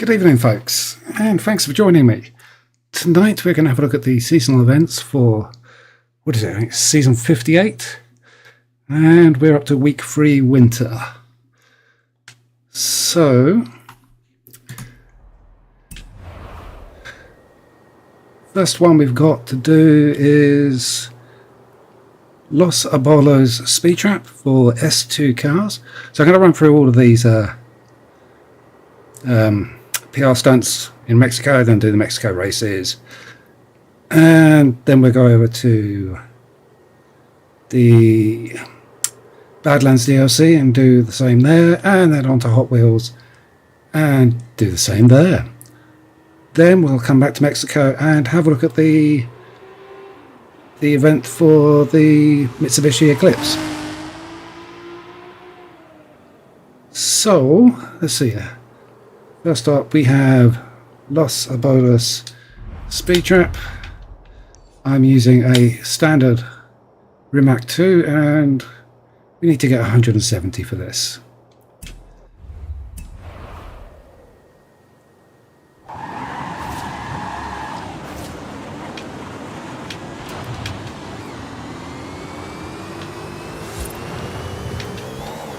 Good evening, folks, and thanks for joining me. Tonight we're going to have a look at the seasonal events for, what is it, I think it's season 58, and we're up to week 3 winter. So, first one we've got to do is Los Arboles speed trap for S2 cars. So I'm going to run through all of these PR stunts in Mexico, then do the Mexico races, and then we'll go over to the Badlands DLC and do the same there, and then on to Hot Wheels and do the same there. Then we'll come back to Mexico and have a look at the event for the Mitsubishi Eclipse. So let's see here. First up, we have Los Arboles speed trap. I'm using a standard Rimac 2 and we need to get 170 for this.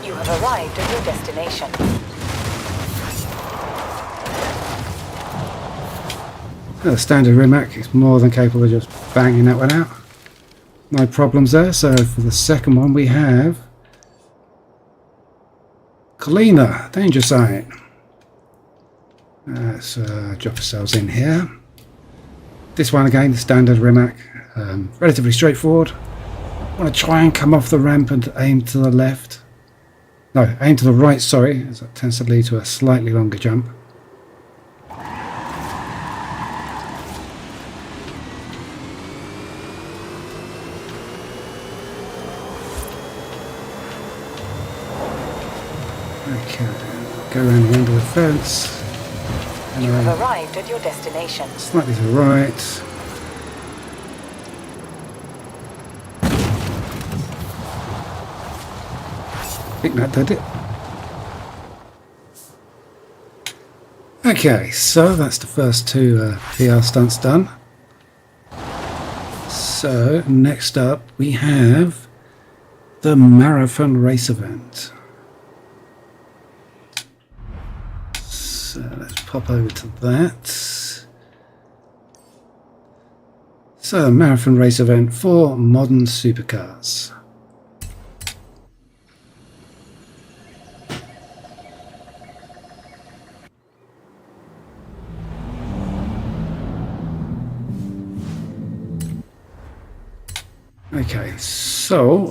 You have arrived at your destination. The standard Rimac is more than capable of just banging that one out. No problems there. So for the second one we have Colina, danger sign. Let's drop ourselves in here. This one again, the standard Rimac, relatively straightforward. Want to try and come off the ramp and aim to the left. No, aim to the right, sorry, as that tends to lead to a slightly longer jump. Okay, go around the end of the fence. And you have arrived at your destination. Slightly to the right. I think that did it. Okay, so that's the first two PR stunts done. So next up we have the marathon race event. So let's pop over to that. So marathon race event for modern supercars. Okay, so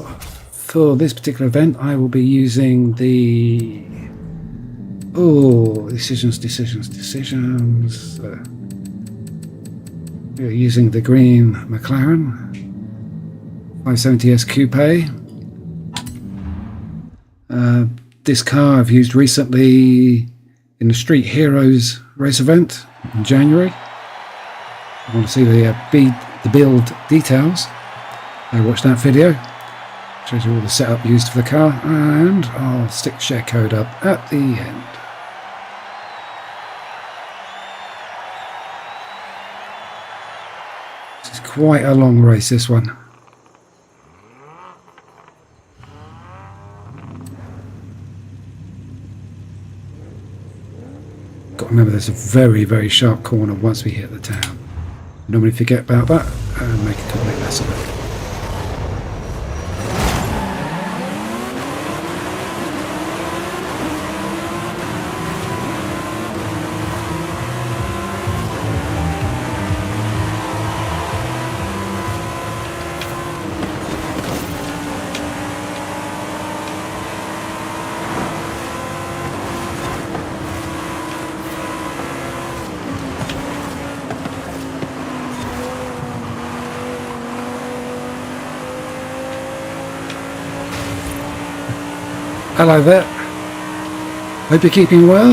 for this particular event I will be using the decisions. We're using the green McLaren 570S Coupe. This car I've used recently in the Street Heroes race event in January. I want to see the build details. I watched that video. Shows you all the setup used for the car, and I'll stick the share code up at the end. This is quite a long race, this one. Got to remember there's a very, very sharp corner once we hit the town. Normally forget about that and make a complete mess of it. Hello there. Hope you're keeping well.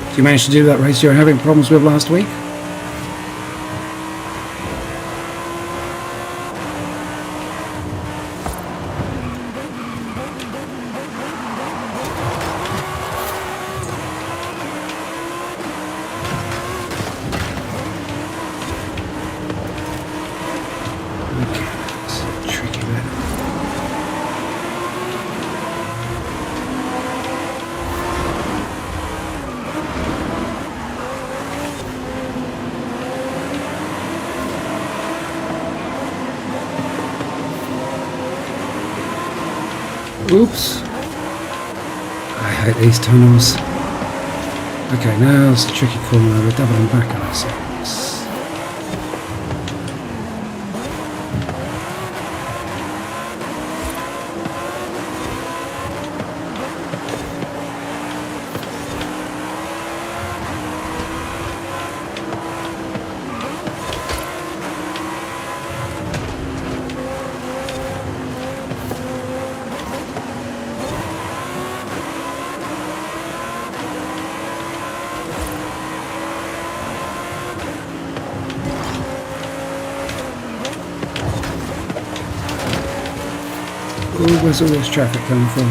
Did you manage to do that race you were having problems with last week? Oops. I hate these tunnels. Okay, now it's a tricky corner. We're doubling back on ourselves. Oh, where's all this traffic coming from?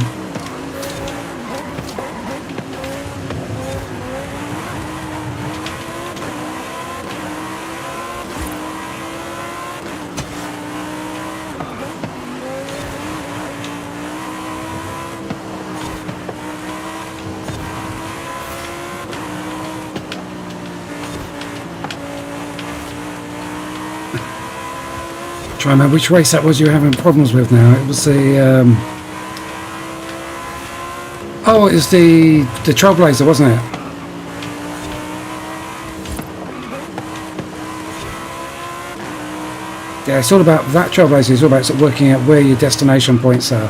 Try and remember which race that was you were having problems with now. It was the oh, it was the Trailblazer, wasn't it? Yeah, it's all about that Trailblazer. It's all about sort of working out where your destination points are,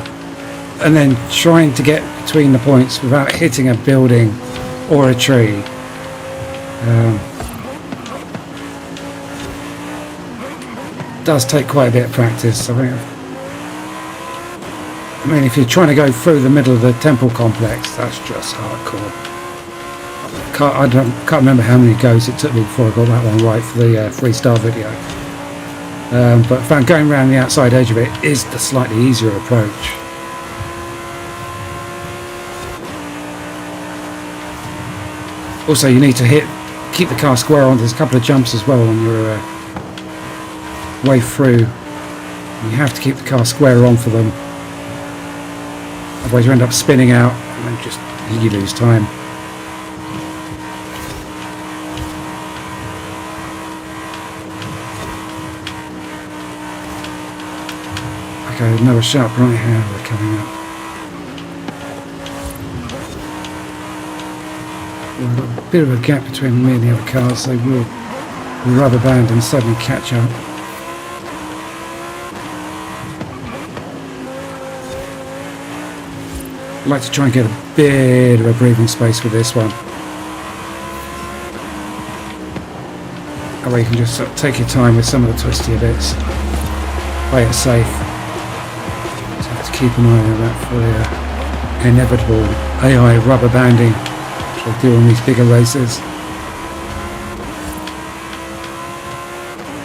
and then trying to get between the points without hitting a building or a tree. Does take quite a bit of practice. I mean, if you're trying to go through the middle of the temple complex, that's just hardcore. I can't remember how many goes it took me before I got that one right for the 3-star video. But I found going around the outside edge of it is the slightly easier approach. Also, you need to keep the car square on. There's a couple of jumps as well on your way through. You have to keep the car square on for them, otherwise you end up spinning out and then just you lose time. Okay, another sharp right hander coming up. We've got a bit of a gap between me and the other cars. They will rubber band and suddenly catch up. I'd like to try and get a bit of a breathing space with this one. That way you can just sort of take your time with some of the twistier bits. Play it safe. So have to keep an eye on that for the inevitable AI rubber banding, which I do on these bigger races.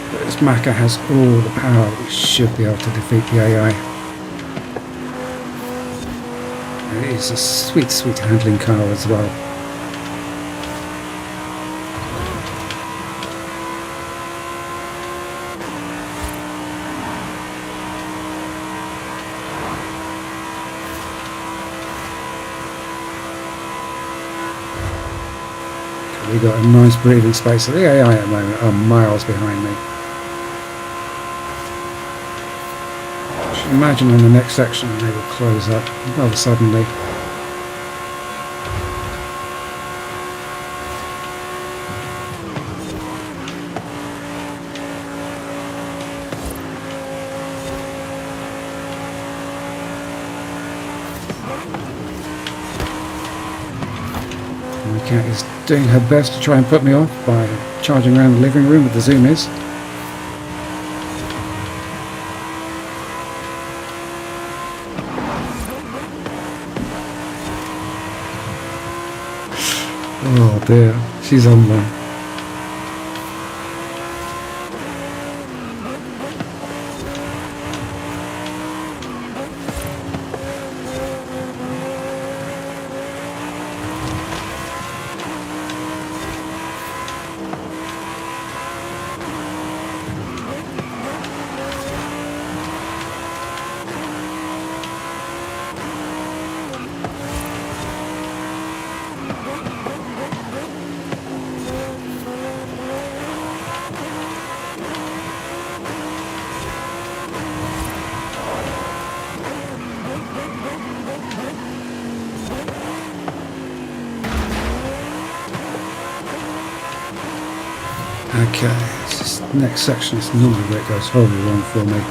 But this Macca has all the power. We should be able to defeat the AI. It's a sweet, sweet handling car as well. We've got a nice breathing space. The AI at the moment are miles behind me. I should imagine on the next section they will close up rather suddenly. My cat is doing her best to try and put me off by charging around the living room with the zoom is. Oh dear, she's on there. Okay, this next section is normally where it goes horribly wrong for me.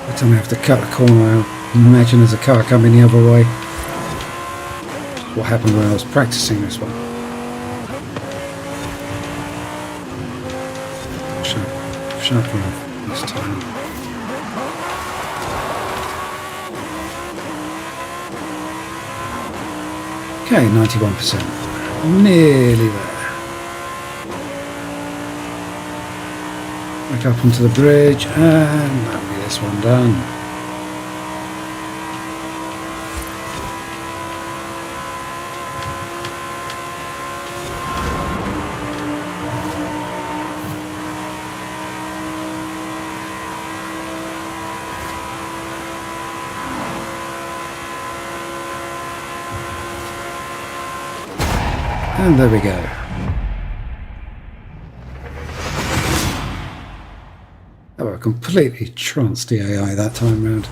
Every time I have to cut a corner, I imagine there's a car coming the other way. What happened when I was practicing this one. Sharp enough this time. Okay, 91%. Nearly there. Back up onto the bridge, and that'll be this one done. And there we go. Oh, I completely trounced the AI that time round.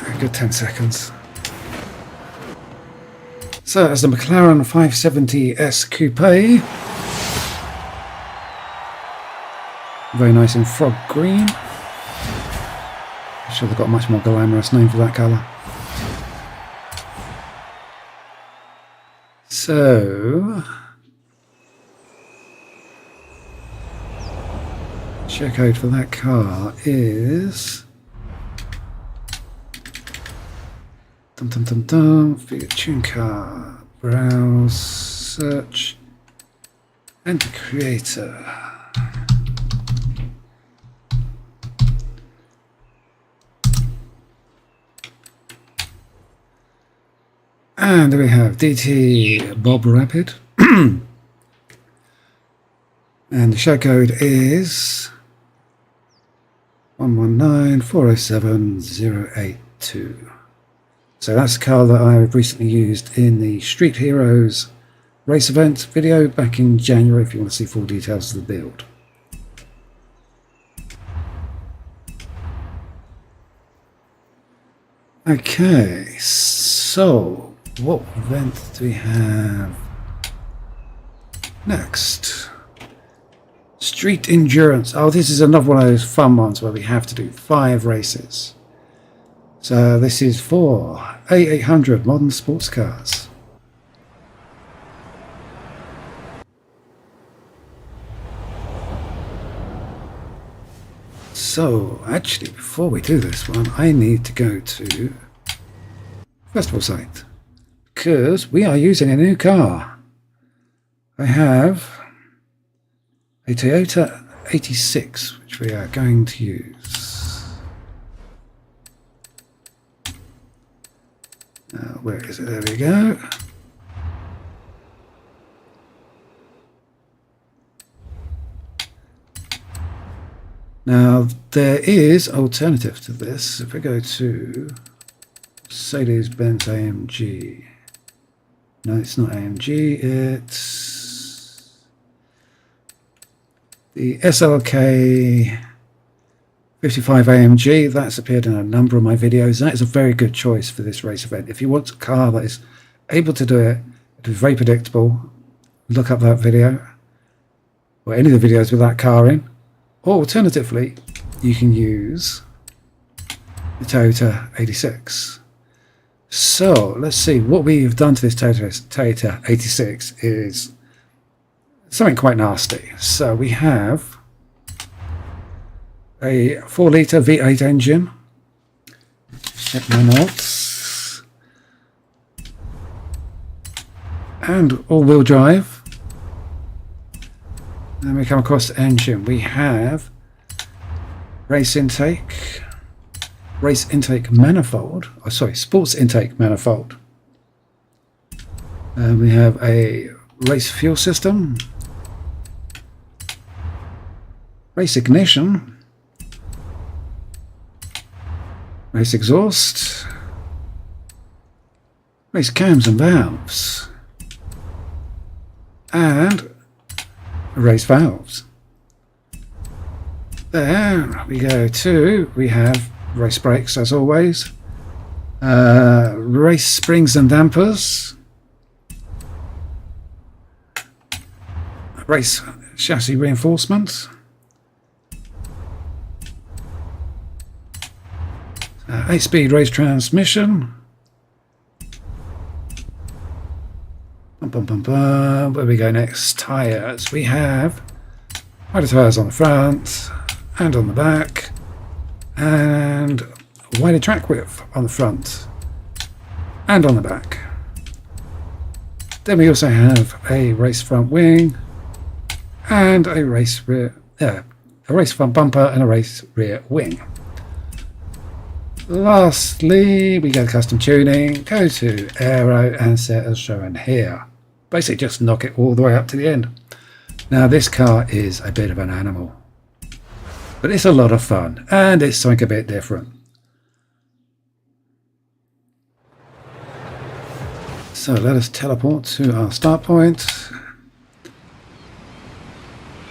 A good 10 seconds. So that's the McLaren 570S Coupe. Very nice in frog green. I'm sure they've got a much more glamorous name for that colour. So, share code for that car is for tune car, browse, search, enter creator. And we have DT Bob Rapid. And the show code is 119407082. So that's the car that I recently used in the Street Heroes race event video back in January if you want to see full details of the build. Okay, so what event do we have next? Street Endurance. Oh, this is another one of those fun ones where we have to do 5 races. So this is for A800 modern sports cars. So actually, before we do this one, I need to go to festival site because we are using a new car. I have a Toyota 86, which we are going to use. Where is it? There we go. Now, there is alternative to this. If we go to Mercedes-Benz AMG. No, it's not AMG, it's the SLK 55 AMG. That's appeared in a number of my videos. That is a very good choice for this race event. If you want a car that is able to do it, it is very predictable, look up that video, or any of the videos with that car in. Or alternatively, you can use the Toyota 86. So let's see, what we've done to this Toyota 86 is something quite nasty. So we have A 4-litre V8 engine. Check my notes. And all-wheel drive. Then we come across the engine. We have race intake manifold. Oh, sorry, sports intake manifold. We have a race fuel system, race ignition, race exhaust, race cams and valves, and race valves. There we go to, we have race brakes as always, race springs and dampers, race chassis reinforcement, 8-speed race transmission. Where we go next? Tyres. We have wider tyres on the front and on the back, and wider track width on the front and on the back. Then we also have a race front wing and a race rear, a race front bumper and a race rear wing. Lastly, we go to custom tuning, go to aero and set as shown here. Basically just knock it all the way up to the end. Now this car is a bit of an animal, but it's a lot of fun and it's something a bit different. So let us teleport to our start point.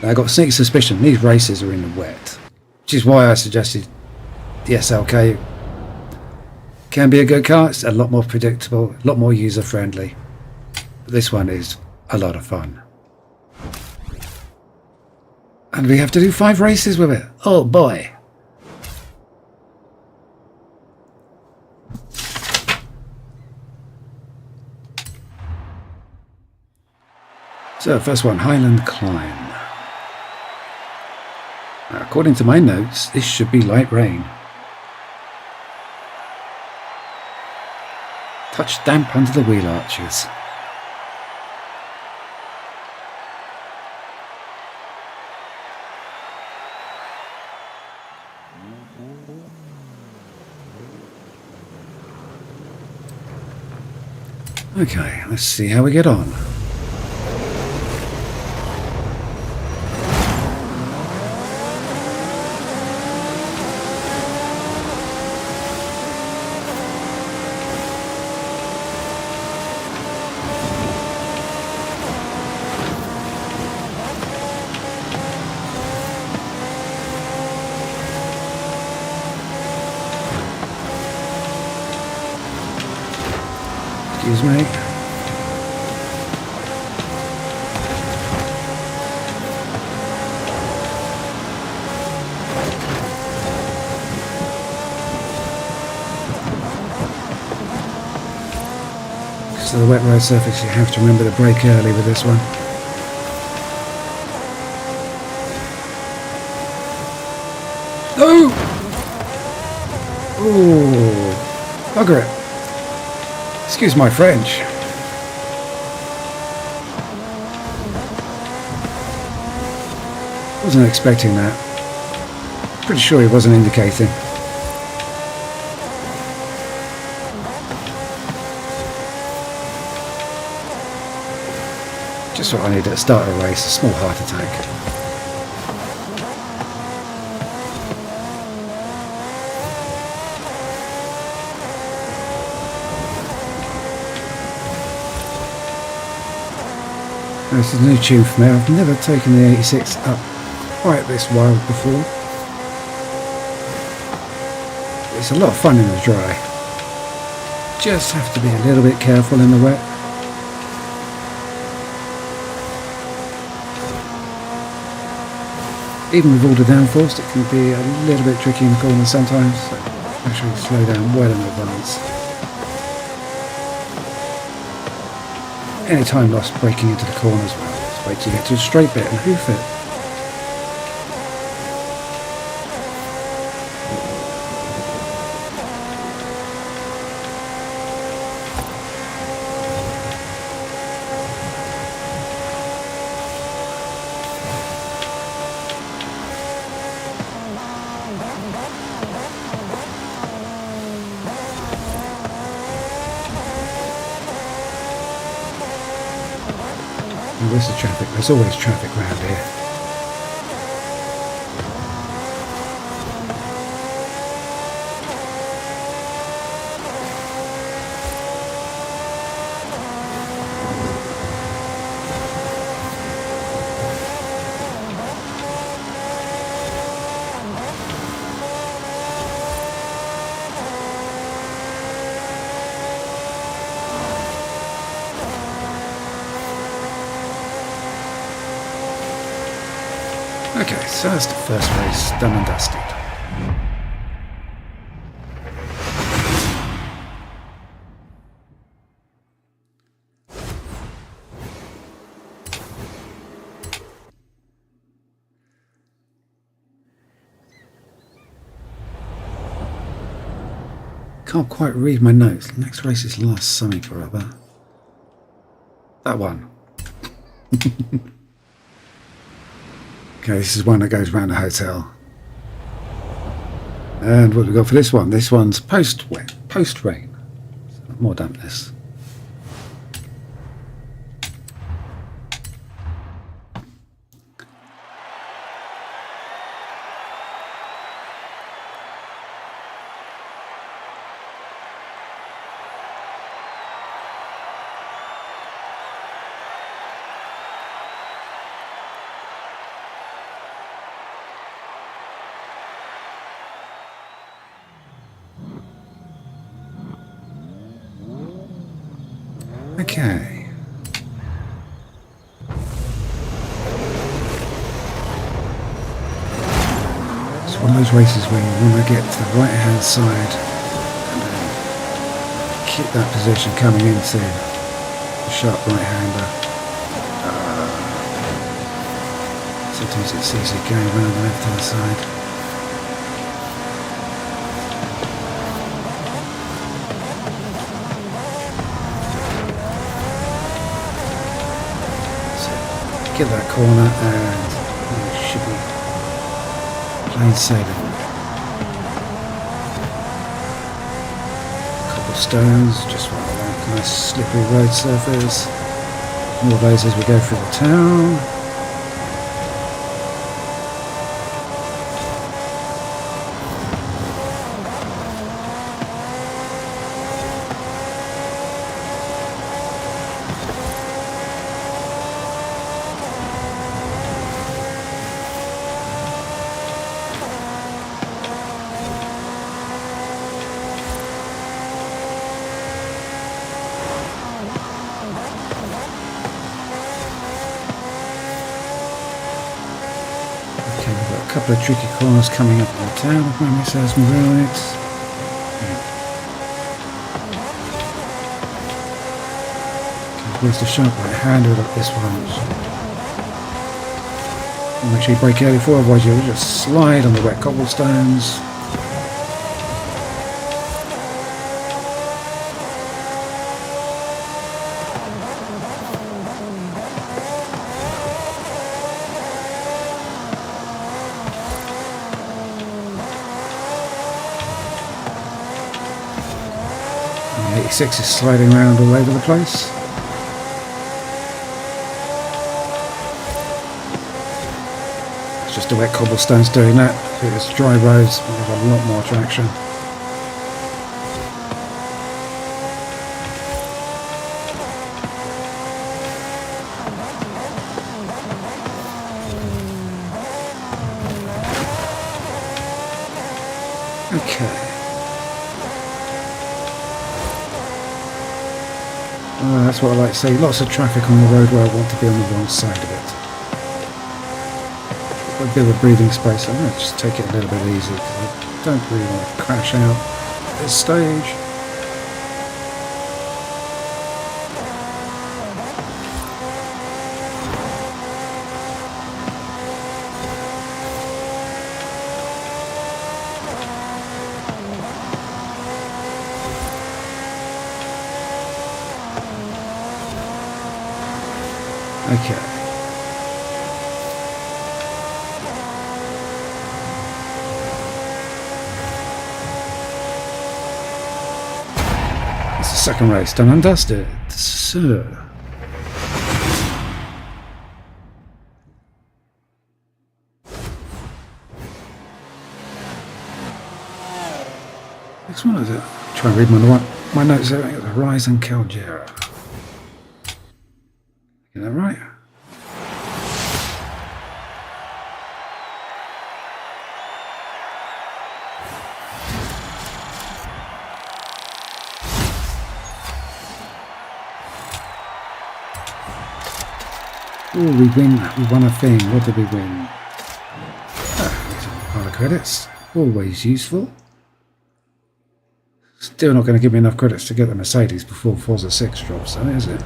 I got a sneaky suspicion these races are in the wet, which is why I suggested the SLK. Can be a good car. It's a lot more predictable, a lot more user friendly. But this one is a lot of fun. And we have to do 5 races with it. Oh boy. So first one, Highland Climb. Now, according to my notes, this should be light rain. Touch damp under the wheel arches. Okay, let's see how we get on. Excuse me. Because of the wet road surface, you have to remember to brake early with this one. No! Oh, bugger it. Excuse my French. Wasn't expecting that. Pretty sure he wasn't indicating. Just what I needed to start a race, a small heart attack. This is a new tune for me. I've never taken the 86 up quite this wild before. It's a lot of fun in the dry. Just have to be a little bit careful in the wet. Even with all the downforce, it can be a little bit tricky in the corners sometimes. So actually slow down well in advance. Any time lost braking into the corners, well, just wait till you get to a straight bit and hoof it. Oh, this is traffic. There's always traffic around here. Okay, so that's the first race done and dusted. Can't quite read my notes. The next race is last something or other. That one. Okay, this is one that goes around the hotel. And what have we got for this one? This one's post-wet, post-rain. More dampness. Okay. It's one of those races where you want to get to the right hand side and then keep that position coming into the sharp right hander. Sometimes it's easy going around the left hand side. Get that corner and you should be plain sailing. Cobblestones, just what I like, nice slippery road surface. More of those as we go through the town. A couple of tricky corners coming up in the town, if memory serves me right. Okay, where's the sharp right hander of this one? Make sure you brake early for, otherwise you'll just slide on the wet cobblestones. The 86 is sliding around all over the place. It's just the wet cobblestones doing that. If it was dry roads, we'd have a lot more traction. Okay. That's what I like to say. Lots of traffic on the road where I want to be on the wrong side of it. A bit of a breathing space. I'm going to just take it a little bit easy because I don't really want to crash out at this stage. Okay. It's the second race done and dusted. So Next one is it? Try and read my notes there. Horizon Caldera. Get that right? Oh, we won a thing. What did we win? Pile of credits. Always useful. Still not going to give me enough credits to get the Mercedes before Forza 6 drops, though, is it?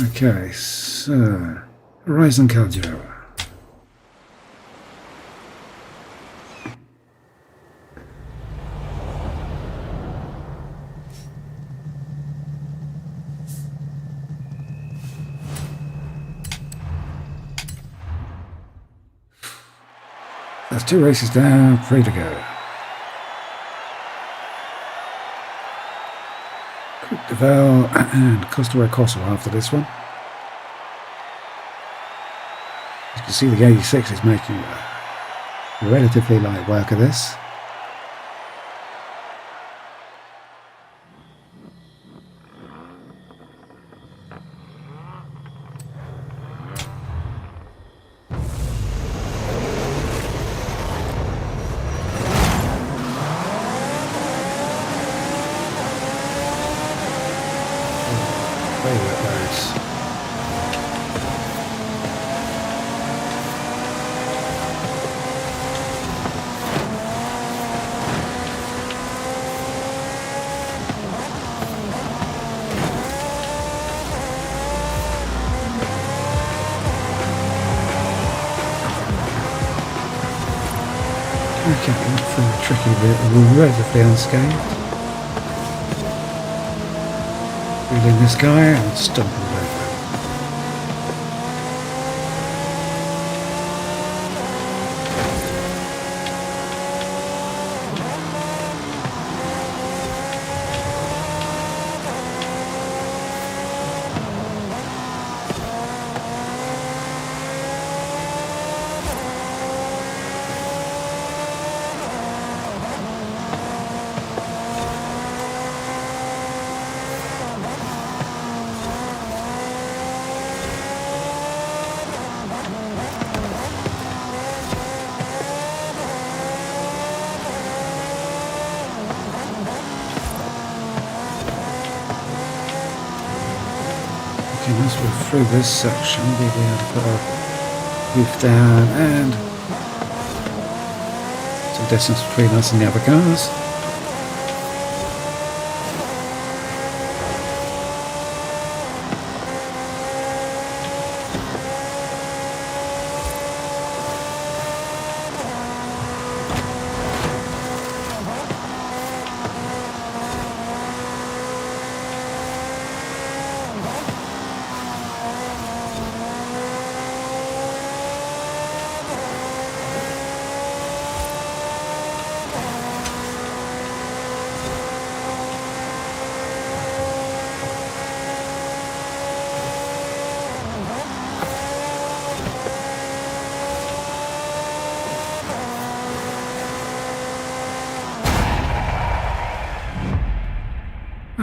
Okay, so Horizon Caldera. That's 2 races down, 3 to go. Devel and Costa Corso after this one. You can see the 86 is making relatively light work of this. Okay, from the tricky bit, relatively unscathed. Wheeling this guy and stumping over. Once we're through this section, we'll be able to put our roof down and some distance between us and the other cars.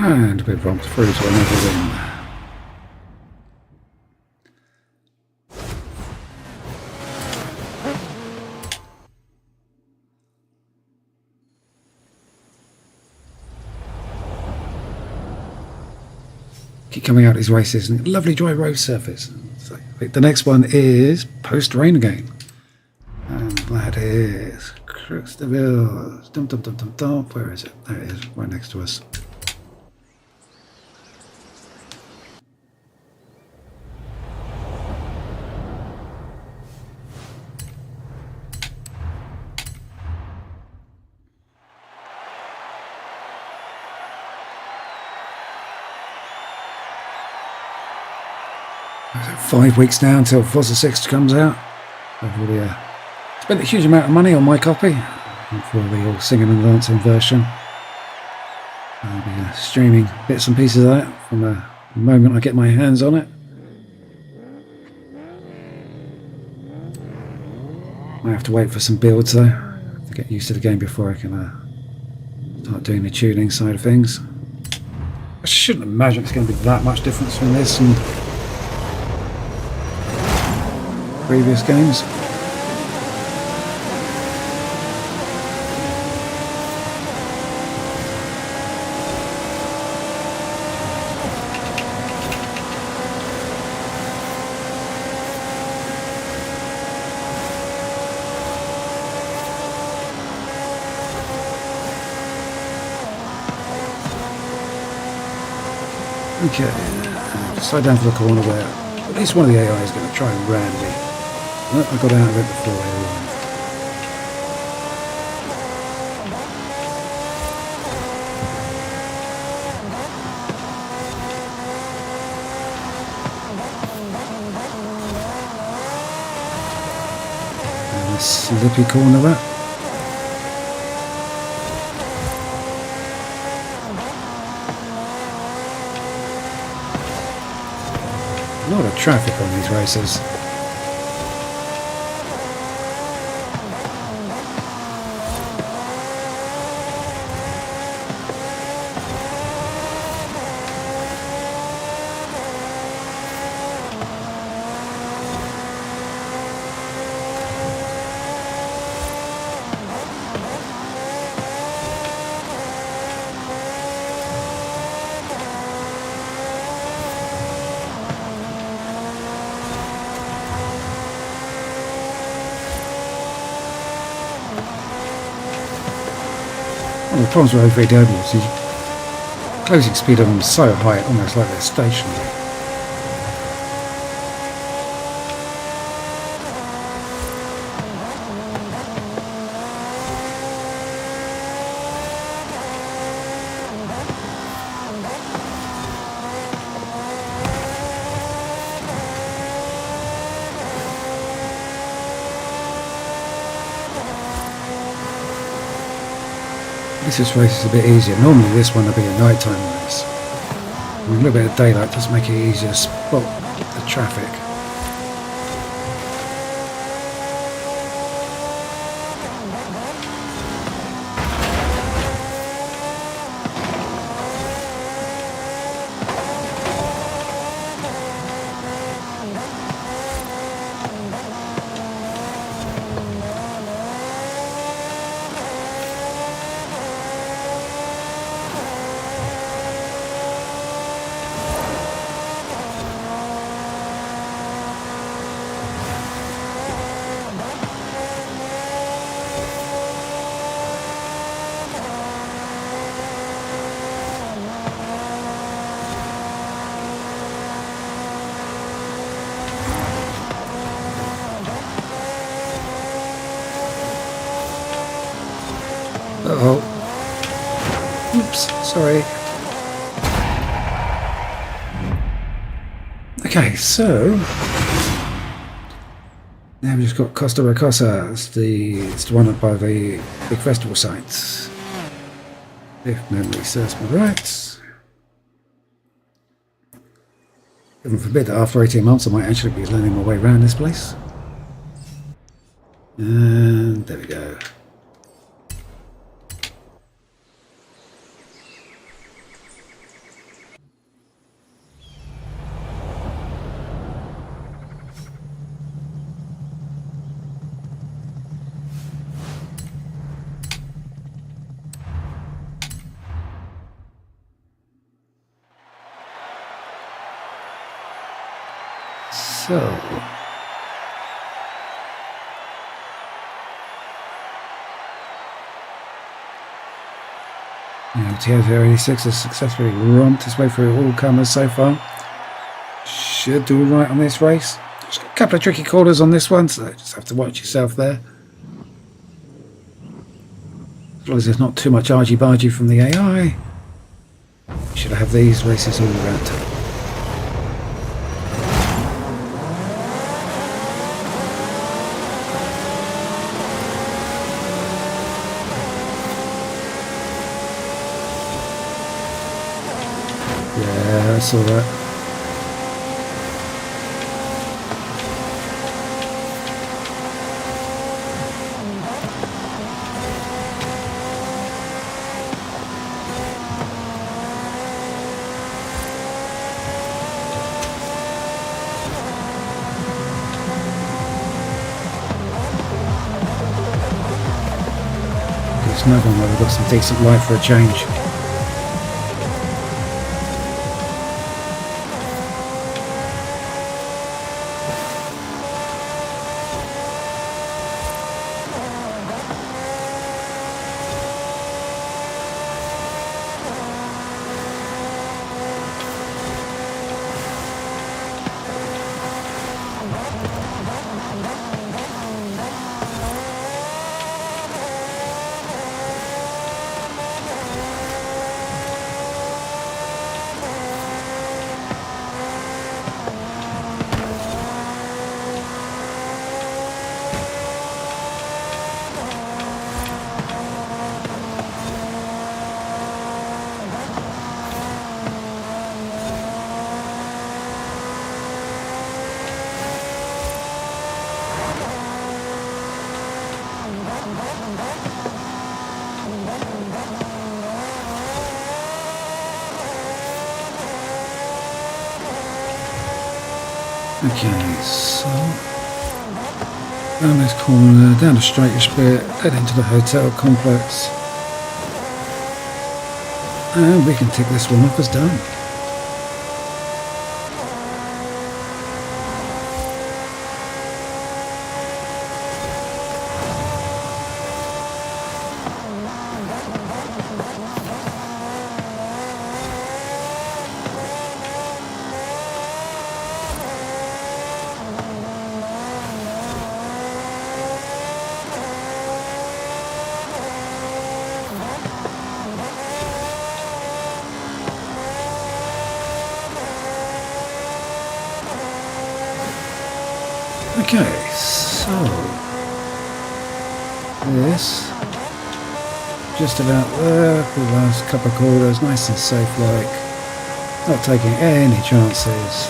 And we've romped through to another win. Keep coming out these races and lovely dry road surface. So, the next one is post rain again. And that is Crooksville. Dum dum dum dum dum. Where is it? There it is, right next to us. So 5 weeks now until Forza 6 comes out. I've already spent a huge amount of money on my copy for the all singing and dancing version. I'll be streaming bits and pieces of that from the moment I get my hands on it. I have to wait for some builds though to get used to the game before I can start doing the tuning side of things. I shouldn't imagine it's going to be that much difference from this and previous games. Okay, slide down to the corner where at least one of the AI is going to try and ram me. Oh, I got out of it before they arrived. And a slippy corner that. A lot of traffic on these races. One of the problems with over Adobe is the closing speed of them is so high, almost like they're stationary. This race is a bit easier. Normally this one would be a nighttime race. A little bit of daylight does make it easier to spot the traffic. Uh-oh. Oops, sorry. Okay, so now we've just got Costa Rocosa. It's the one up by the big festival sites. If memory serves me right. Heaven forbid that after 18 months I might actually be learning my way around this place. And there we go. So, TF-86 has successfully romped its way through all comers so far. Should do alright on this race. Just got a couple of tricky corners on this one, so just have to watch yourself there. As long as there's not too much argy-bargy from the AI, you should have these races all around. Yeah, I saw that. There's another one where we've got some decent light for a change. Okay, so down this corner, down the straightish bit, head into the hotel complex, and we can tick this one off as done. Okay, so this just about there, the last couple of quarters, nice and safe like, not taking any chances.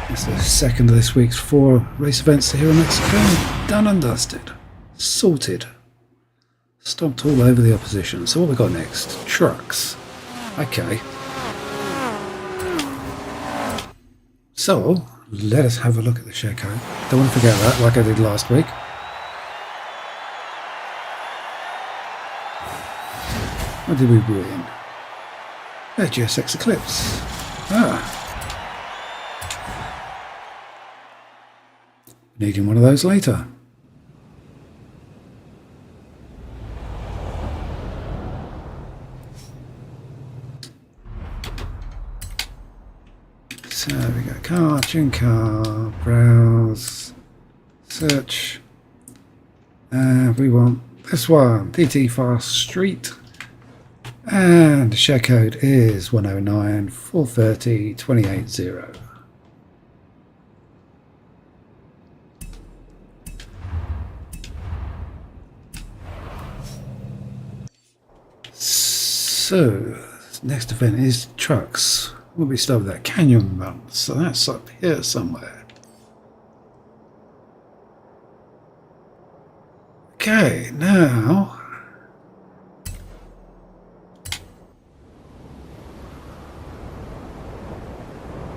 It's the second of this week's 4 race events here in Mexico, done and dusted, sorted, stomped all over the opposition. So what we got next? Trucks. Okay. So, let us have a look at the share code. Don't want to forget that, like I did last week. What did we win? A GSX Eclipse. Needing one of those later. So we go car, tune car, browse, search, and we want this one, DT Fast Street, and the share code is 109 430 280. So next event is trucks. We'll be start with that canyon run, so that's up here somewhere. Okay, now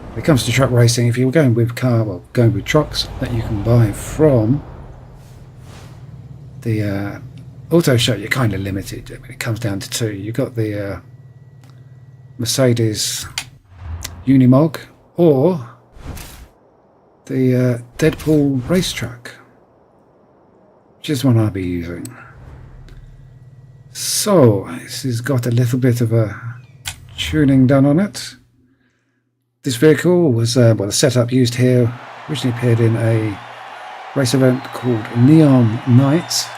when it comes to truck racing, if you're going with going with trucks that you can buy from the auto show, you're kind of limited. I mean, it comes down to 2. You've got the Mercedes Unimog or the Deadpool race truck, which is one I'll be using. So this has got a little bit of a tuning done on it. This vehicle was well, the setup used here originally appeared in a race event called Neon Nights.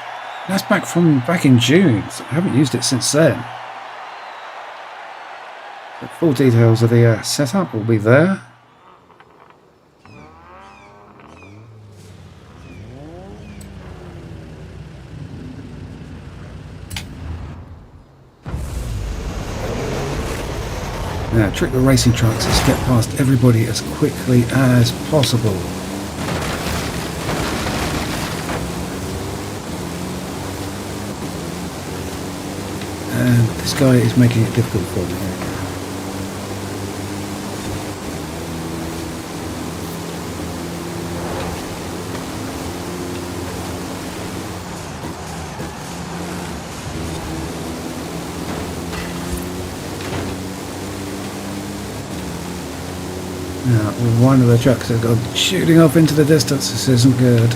That's back in June, so I haven't used it since then. The full details of the setup will be there. Now, trick the racing trucks is get past everybody as quickly as possible. And this guy is making it difficult for me. Now, one of the trucks has gone shooting off into the distance. This isn't good.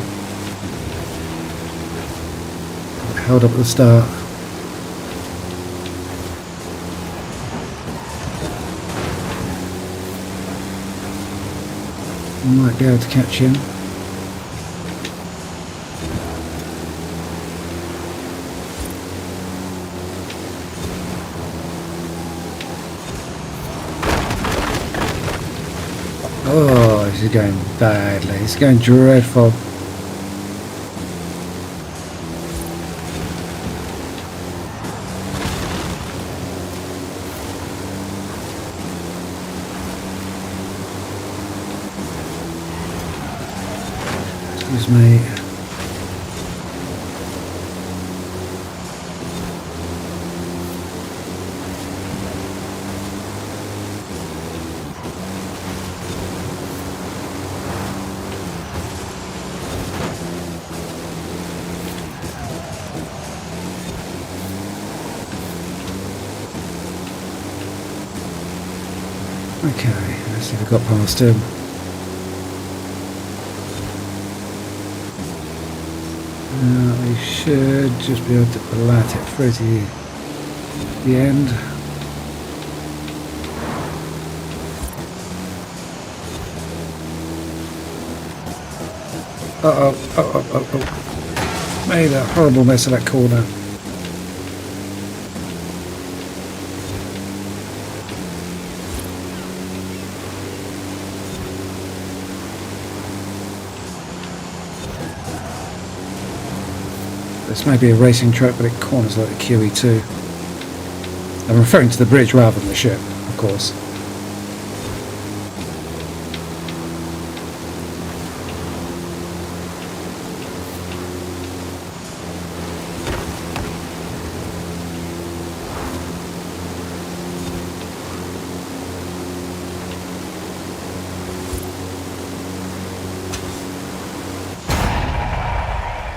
Held up at the start. Might be able to catch him. Oh, this is going badly. It's going dreadful. Excuse me. Okay, let's see if we got past him. We should just be able to blat it through to the end. Oh. Made a horrible mess of that corner. This may be a racing track, but it corners like the QE2. I'm referring to the bridge rather than the ship, of course.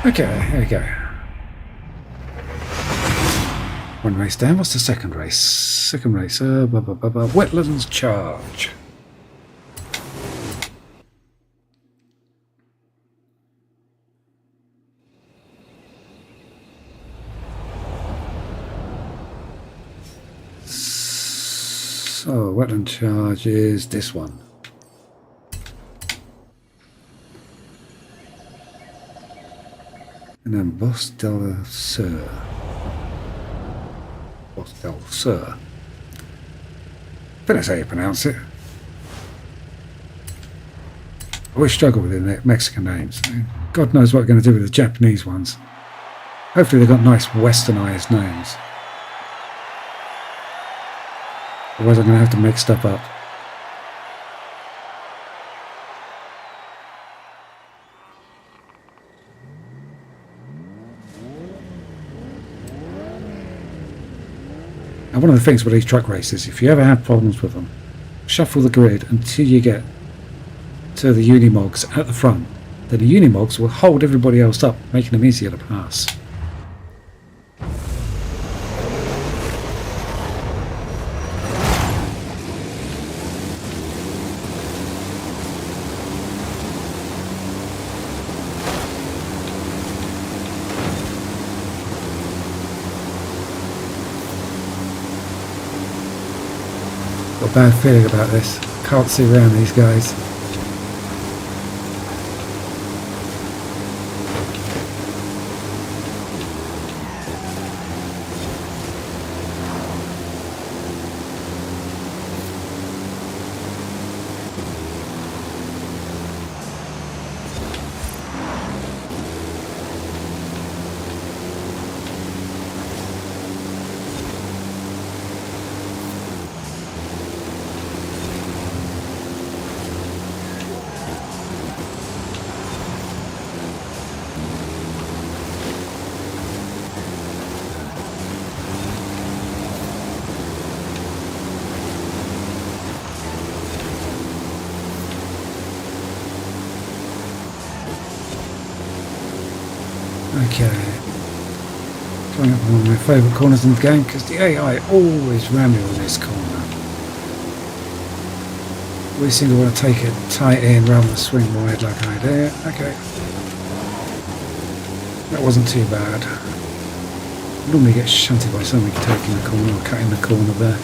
Okay, here we go. One race down. What's the second race? Second race. Wetlands Charge. So, Wetland Charge is this one. And then Bos del Sur. Bos del Sur. I think that's how you pronounce it. I always struggle with the Mexican names. God knows what we're going to do with the Japanese ones. Hopefully they've got nice westernized names. Otherwise I'm going to have to make stuff up. And one of the things with these truck races, if you ever have problems with them, shuffle the grid until you get to the Unimogs at the front. Then the Unimogs will hold everybody else up, making them easier to pass. Got a bad feeling about this. Can't see around these guys. Okay. Coming up on one of my favourite corners in the game because the AI always ran me on this corner. We seem to want to take it tight in rather than swing wide like I did. Okay. That wasn't too bad. Normally get shunted by somebody taking the corner or cutting the corner there.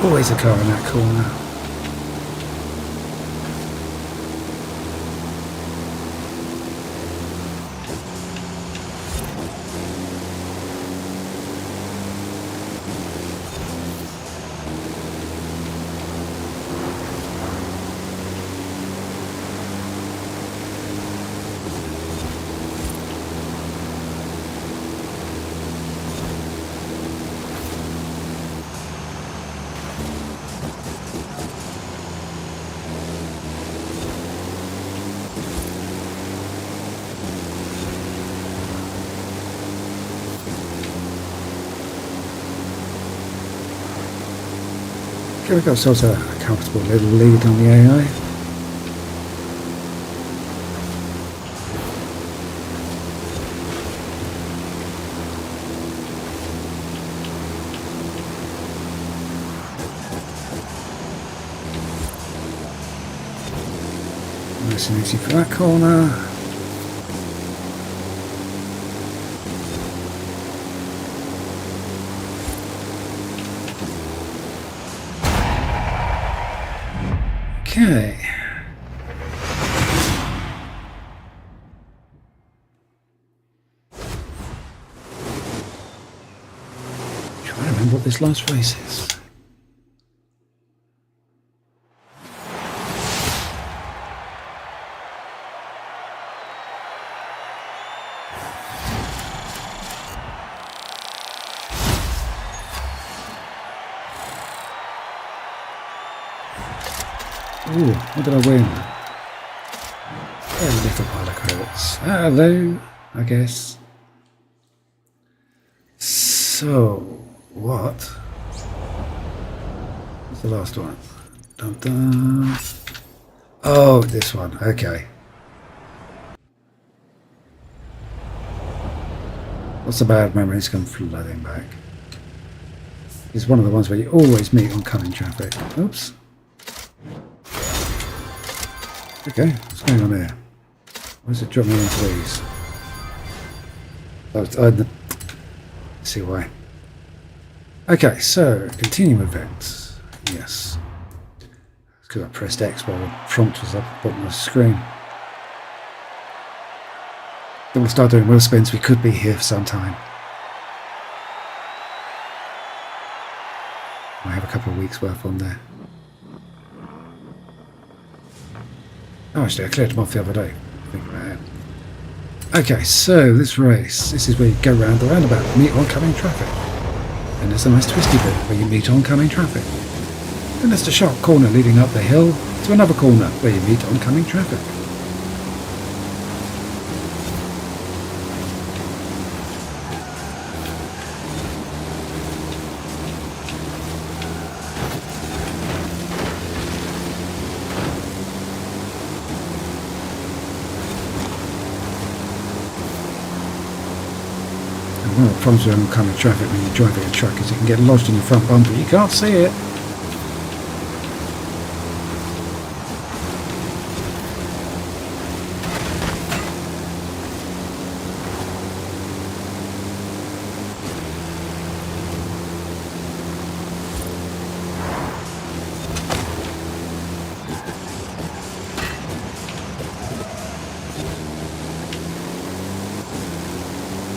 Always a car in that corner. We've got sort of a comfortable little lead on the AI. Nice and easy for that corner. Okay. Trying to remember what this last race is. Ooh, what did I win? A little pile of credits. Hello, I guess. So, what? What's the last one? Dun dun. Oh, this one. Okay. What's the bad memories come flooding back? It's one of the ones where you always meet oncoming traffic. Oops. Okay, what's going on here? Why does it drop me into these? Let's see why. Okay, so continue events. Yes. It's because I pressed X while the prompt was up at the bottom of the screen. Then we'll start doing wheel spins. We could be here for some time. I have a couple of weeks worth on there. Oh, actually, I cleared them off the other day. Think about it. Okay, so this race, this is where you go round the roundabout, meet oncoming traffic. And there's a nice twisty bit where you meet oncoming traffic. Then there's the sharp corner leading up the hill to another corner where you meet oncoming traffic. One of the problems with oncoming traffic when you're driving a truck is it can get lodged in your front bumper. You can't see it.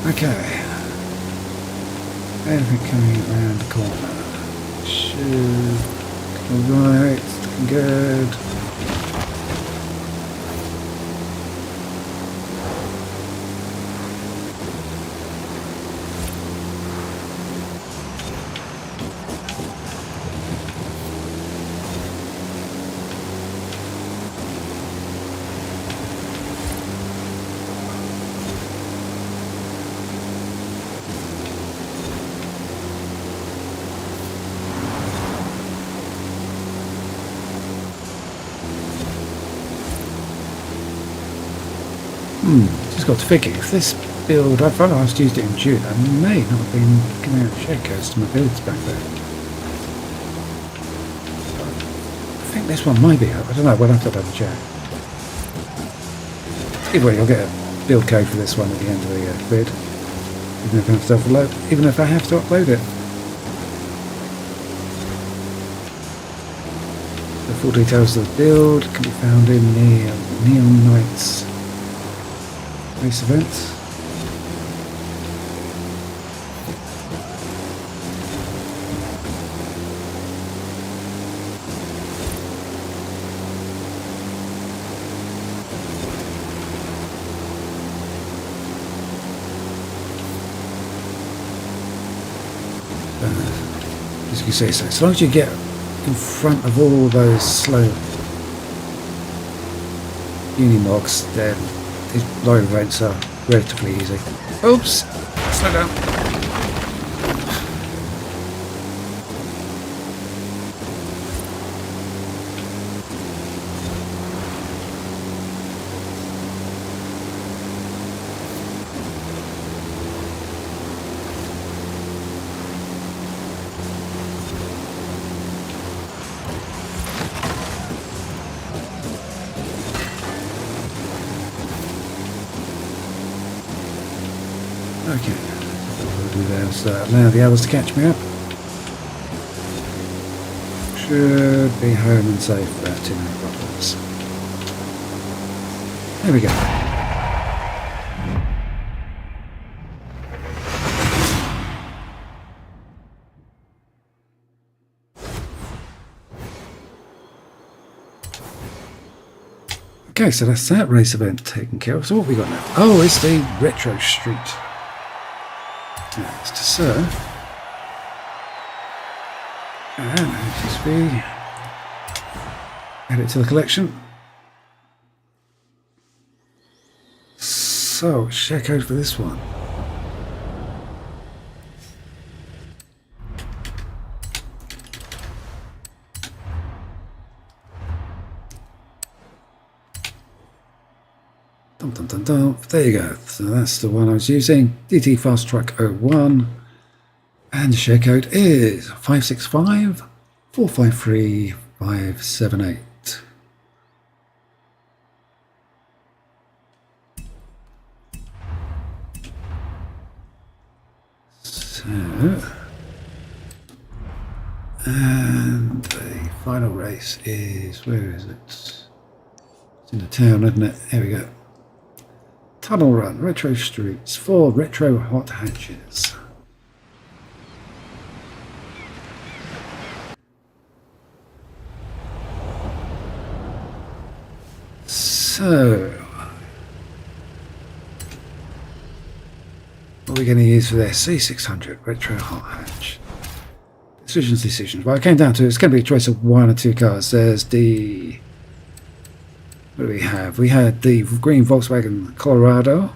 Okay. Anything coming around the corner. Should go right, looking good. Just got to thinking, if this build, I've last used it in June, I may not have been giving out share codes to my builds back there. I think this one might be up. I don't know, we'll have to double check. Either way, you'll get a build code for this one at the end of the vid. Even if I have to upload, even if I have to upload it. The full details of the build can be found in the Neon Knights race event. As you can see, so as long as you get in front of all those slow unimogs, then these lorry events are relatively easy. Oops! Slow down. Okay, we'll do this. Allow the others to catch me up. Should be home and safe for about 2 minutes. There we go. Okay, so that's that race event taken care of. So what have we got now? Oh, it's the Retro Street. That's to serve. And just be add it to the collection. So, share code for this one. Dum, dum, dum, dum. There you go. So that's the one I was using. DT Fast Track 01. And the share code is 565 453 578. So, and the final race is, where is it? It's in the town, isn't it? There we go. Tunnel Run, Retro Streets, 4 retro hot hatches. So, what are we going to use for this? C600 retro hot hatch. Decisions. Well, it came down to it's going to be a choice of 1 or 2 cars. There's the, what do we have? We had the green Volkswagen Colorado,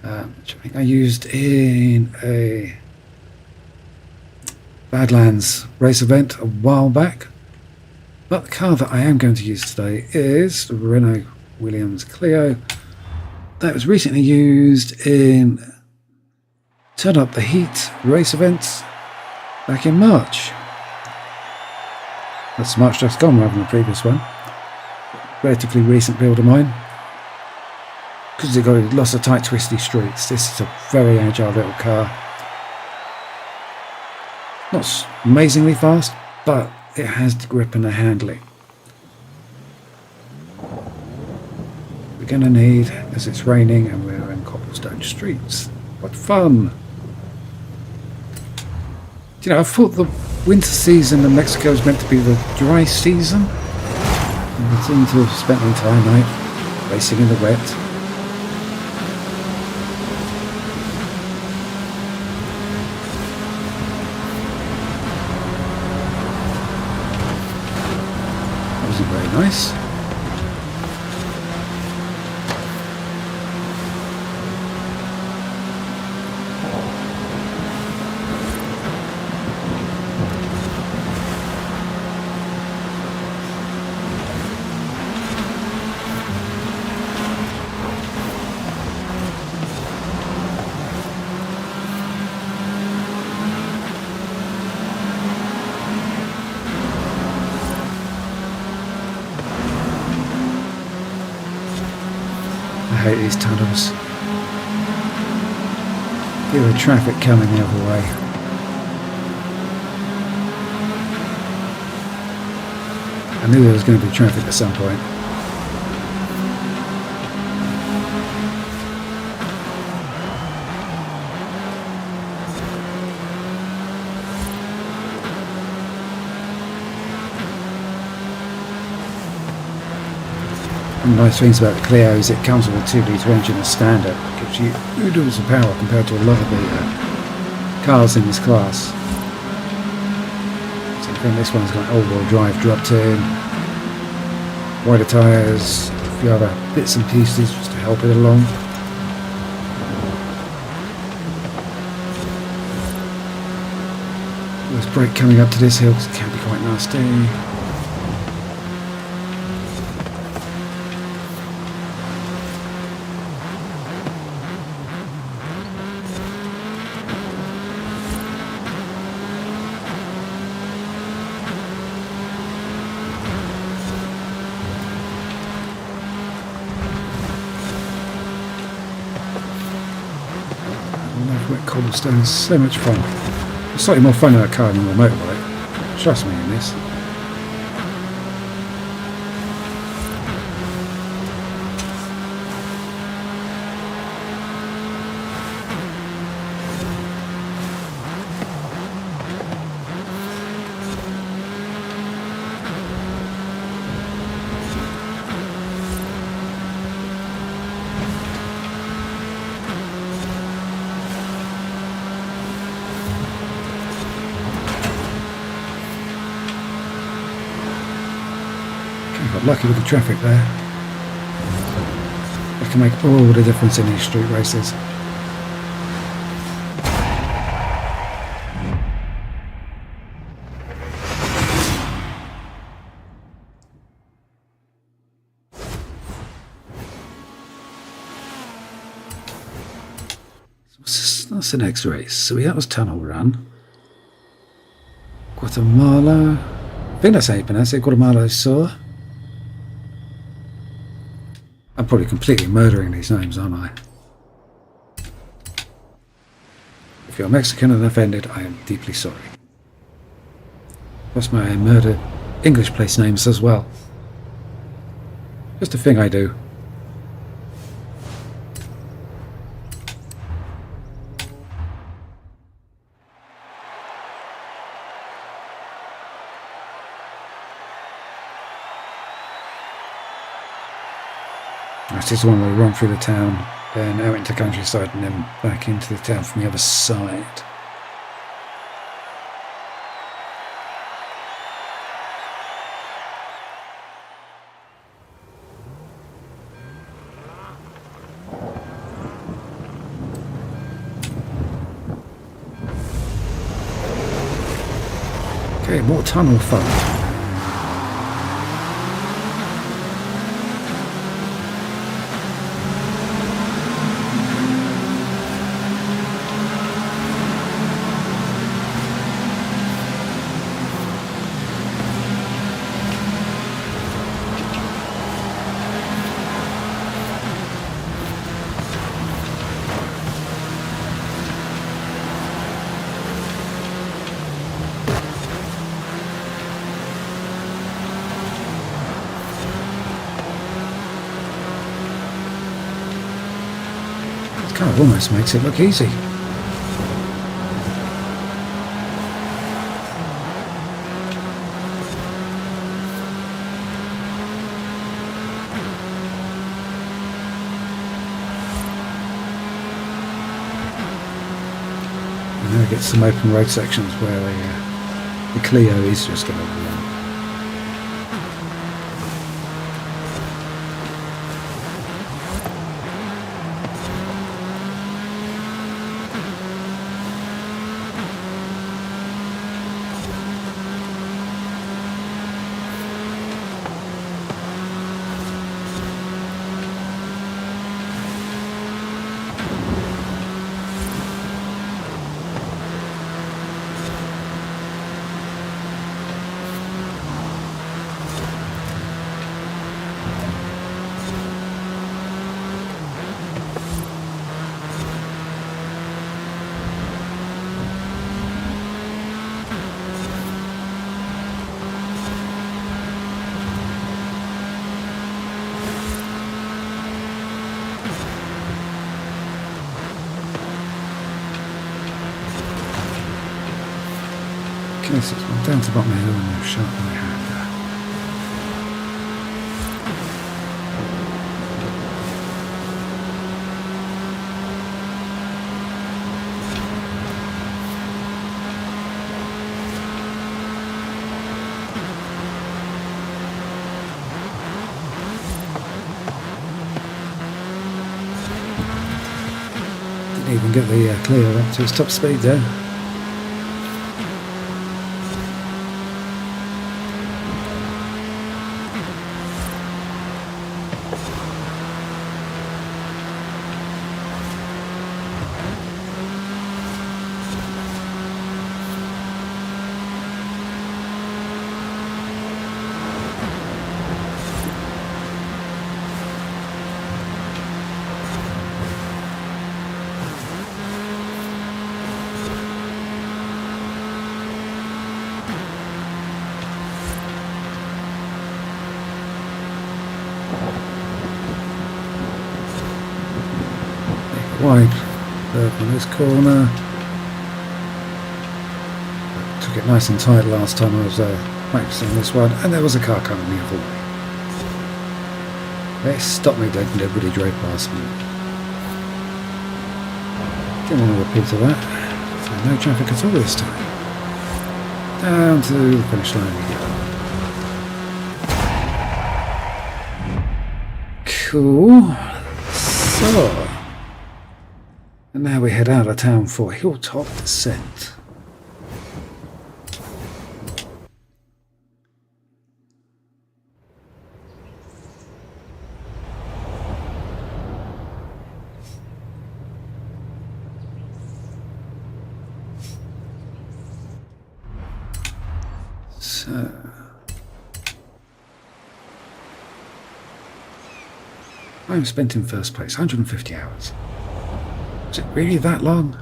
which I think I used in a Badlands race event a while back. But the car that I am going to use today is the Renault Williams Clio. That was recently used in Turn Up the Heat race events back in March. That's March just gone rather than the previous one. Relatively recent build of mine. Because it got lots of tight twisty streets. This is a very agile little car. Not amazingly fast, but it has the grip and the handling. We're going to need, as it's raining and we're in cobblestone streets. What fun! You know, I thought the winter season in Mexico was meant to be the dry season. And I seem to have spent the entire night racing in the wet. Very nice. hate these tunnels. Feel the traffic coming the other way. I knew there was going to be traffic at some point. One of the nice things about the Clio is it comes with a 2-litre engine as standard. It gives you oodles of power compared to a lot of the cars in this class. So I think this one's got all-wheel drive dropped in, wider tyres, a few other bits and pieces just to help it along. Always brake coming up to this hill because it can be quite nasty. Cobblestone's so much fun. It's slightly more fun in a car than a motorbike. Trust me in this. Got lucky with the traffic there. It can make all the difference in these street races. That's the next race. So that was Tunnel Run. Guatemala. I think that's how you pronounce it. Guatemala Sur. I'm probably completely murdering these names, aren't I? If you're Mexican and offended, I am deeply sorry. Plus my murder English place names as well. Just a thing I do. This is the one where we run through the town, then out into the countryside and then back into the town from the other side. Okay, more tunnel fun. Kind of almost makes it look easy. And now get some open road sections where the Clio is just going to run. Chases one down to the bottom of the hill and a sharp right hander. Didn't even get the Clio up to its top speed there. Wide berth on this corner. Took it nice and tight last time I was practicing this one, and there was a car coming the other way. They stopped me dead and everybody drove past me. Didn't want to repeat of that. So no traffic at all this time. Down to the finish line we go. Cool. So. And now we head out of town for Hilltop Descent. So... I'm spent in first place, 150 hours. Is it really that long?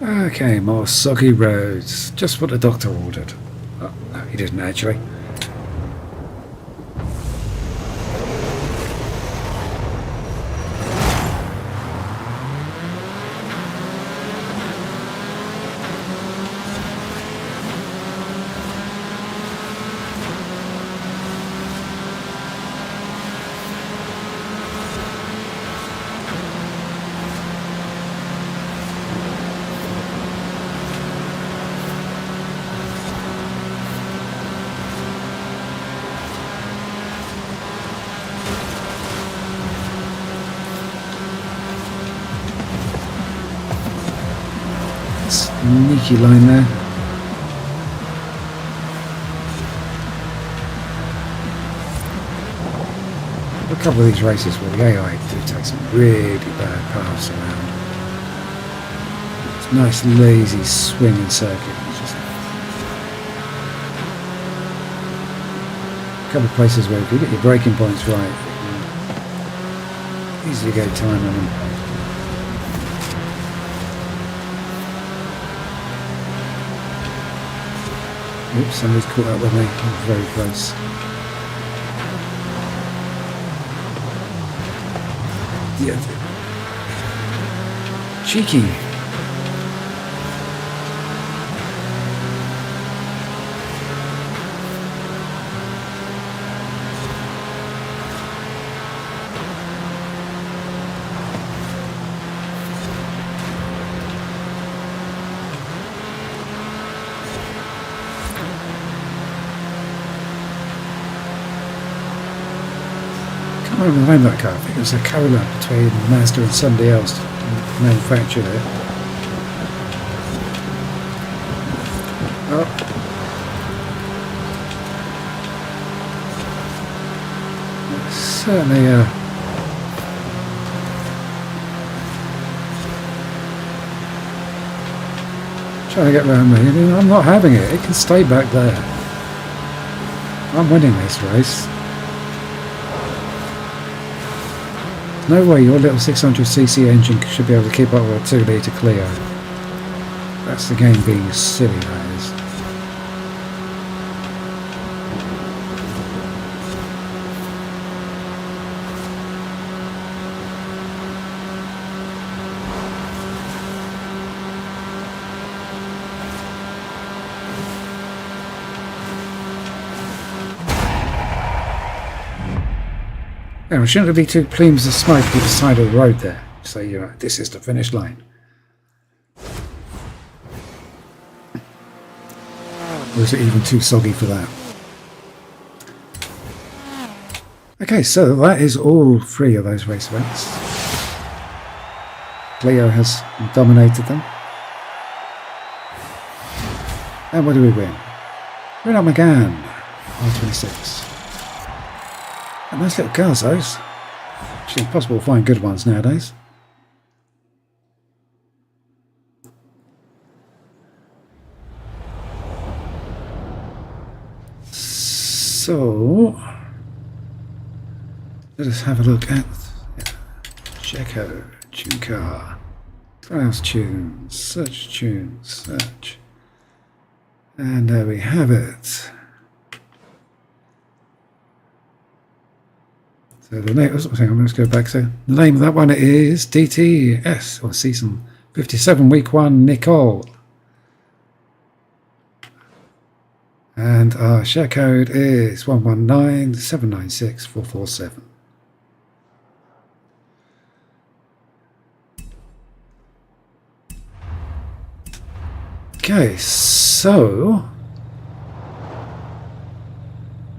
Okay, more soggy roads. Just what the doctor ordered. Oh, no, he didn't actually. Sneaky line there. A couple of these races where the AI do take some really bad paths around. It's a nice lazy swinging circuit. It's just a couple of places where if you get your braking points right, you can easily get time on them. Oops, somebody's caught up with me. I'm very close. Yeah. Cheeky. I can't remember the name of that car. I think it was a Colina between Mazda and somebody else manufactured it. Oh. Certainly Trying to get around me. I'm not having it. It can stay back there. I'm winning this race. No way your little 600cc engine should be able to keep up with a 2-litre Clio. That's the game being silly, that is. Now, shouldn't there be two plumes of smoke either side of the road there? So, you know, this is the finish line. Or is it even too soggy for that? Okay, so that is all 3 of those race events. Clio has dominated them. And what do we win? Renault Megane R26. Nice little cars, those. Actually impossible to find good ones nowadays. So let us have a look at Checo, tune car, browse tunes, search tunes, search. And there we have it. So the name, hang on, let's go back. So the name of that one is DTS, or Season 57, Week 1, Nicole. And our share code is 119796447. Okay, so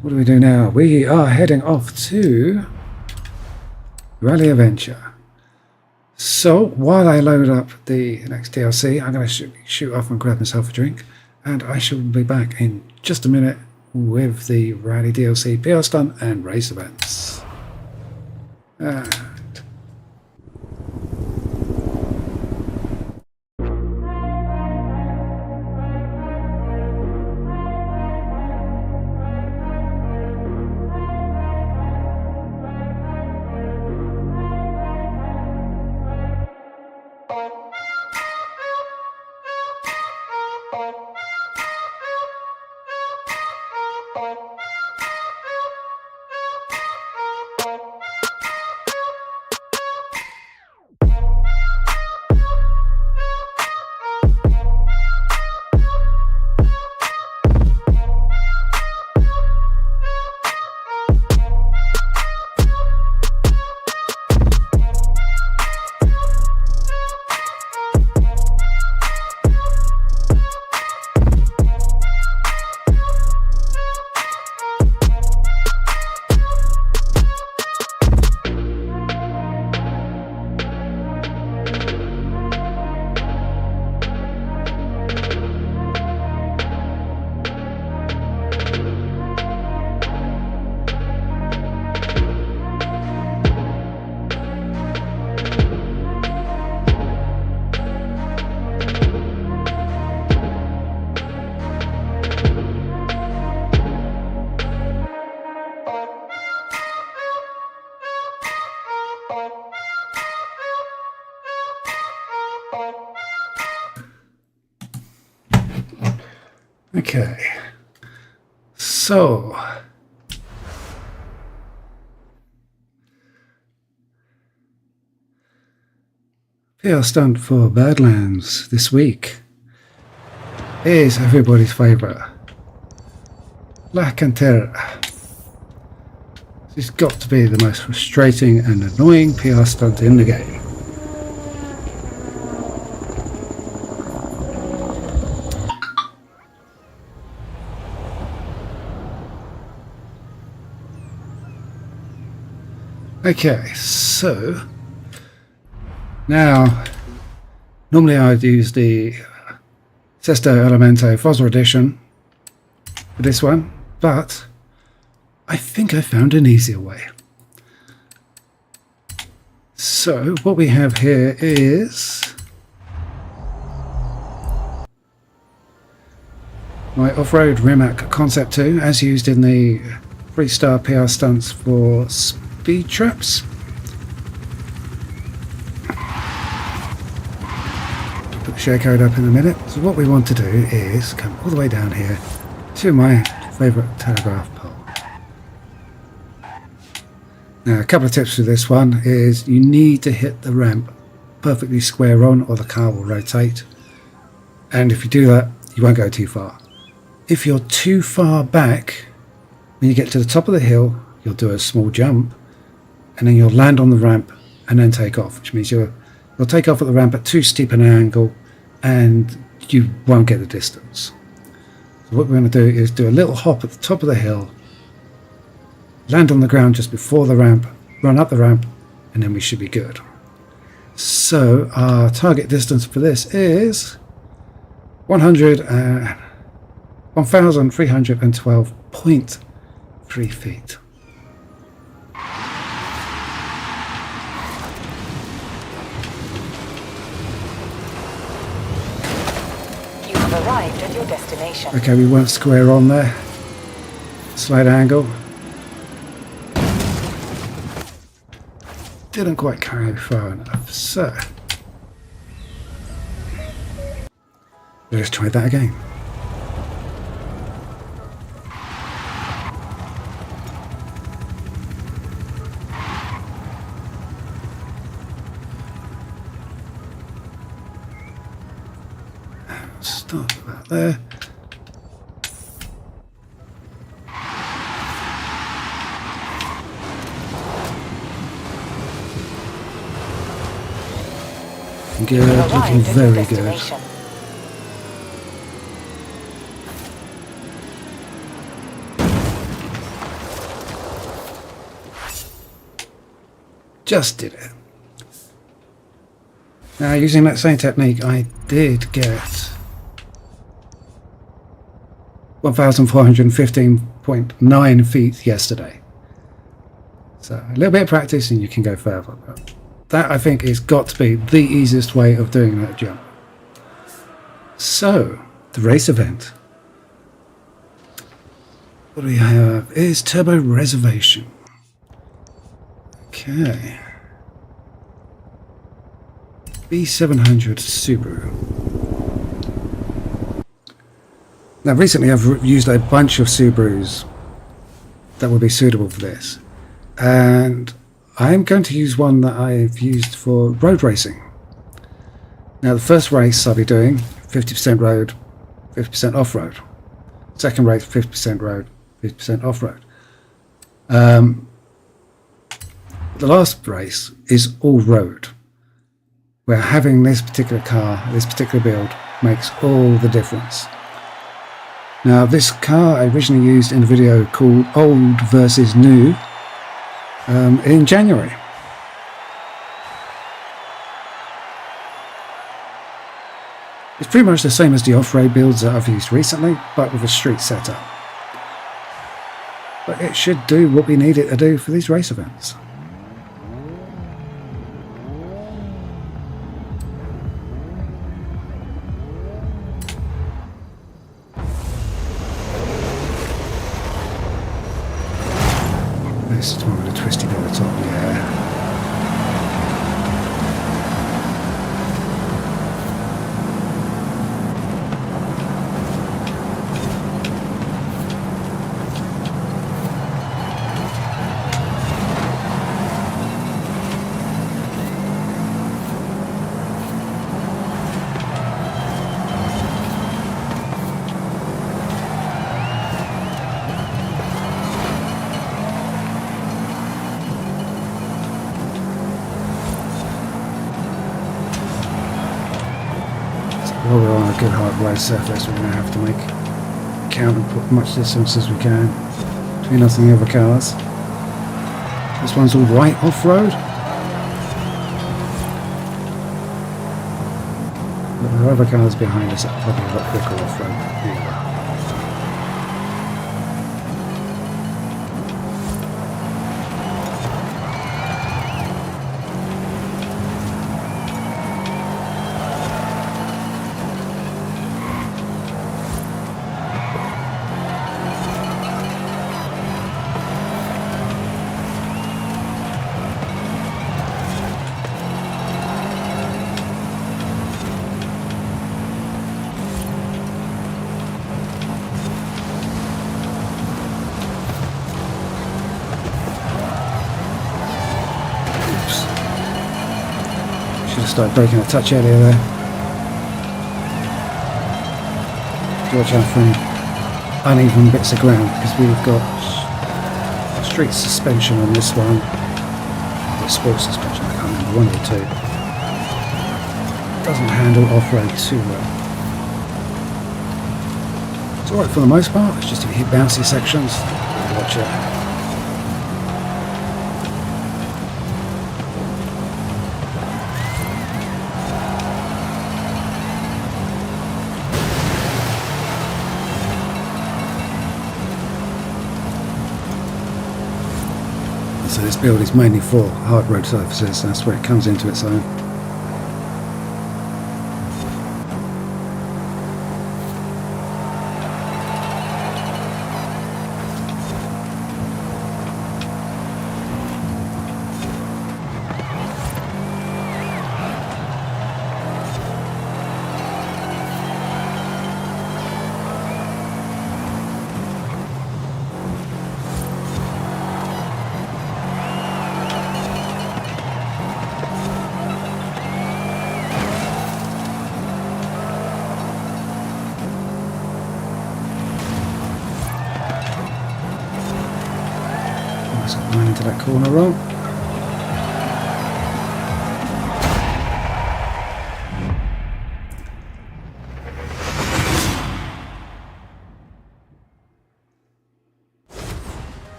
what do we do now? We are heading off to Rally Adventure. So while I load up the next DLC, I'm going to shoot off and grab myself a drink, and I shall be back in just a minute with the Rally DLC, PR Stunt and race events. Okay, so PR stunt for Badlands this week is everybody's favourite, La Cantera. This has got to be the most frustrating and annoying PR stunt in the game. Okay, so now normally I'd use the Sesto Elemento Fossil Edition for this one, but I think I found an easier way. So what we have here is My off-road Rimac Concept 2, as used in the 3-star PR stunts for speed traps. Put the share code up in a minute. So what we want to do is come all the way down here to my favourite telegraph pole. Now, a couple of tips for this one is you need to hit the ramp perfectly square on or the car will rotate. And if you do that, you won't go too far. If you're too far back, when you get to the top of the hill, you'll do a small jump and then you'll land on the ramp and then take off, which means you'll take off at the ramp at too steep an angle and you won't get the distance. So what we're going to do is do a little hop at the top of the hill, land on the ground just before the ramp, run up the ramp, and then we should be good. So our target distance for this is 1,312.3 feet. You have arrived at your destination. Okay, we weren't square on there. Slight angle. Didn't quite carry far enough, so let's try that again. Start about there. Good, looking very good. Just did it. Now, using that same technique, I did get 1,415.9 feet yesterday. So a little bit of practice and you can go further. But that, I think, is got to be the easiest way of doing that jump. So, the race event. What do we have? Is Turbo Reservation. Okay. B700 Subaru. Now, recently I've used a bunch of Subarus that would be suitable for this. And I'm going to use one that I've used for road racing. Now, the first race I'll be doing 50% road, 50% off-road. Second race 50% road, 50% off-road. The last race is all road, where having this particular car, this particular build, makes all the difference. Now, this car I originally used in a video called Old versus New in January. It's pretty much the same as the off-road builds that I've used recently, but with a street setup. But it should do what we need it to do for these race events. This is one with a twisty bit at the top, yeah. While we're on a good hard road surface, we're going to have to make count and put much distance as we can between us and the other cars. This one's all right off-road, but there are other cars behind us that are probably a lot quicker off-road. Here you are. Should have started braking a touch earlier there. Watch out for any uneven bits of ground because we've got street suspension on this one. The sport suspension, I can't remember, one or two. Doesn't handle off-road too well. It's alright for the most part, it's just if you hit bouncy sections, watch it. So this build is mainly for hard road surfaces, that's where it comes into its own. Into that corner roll.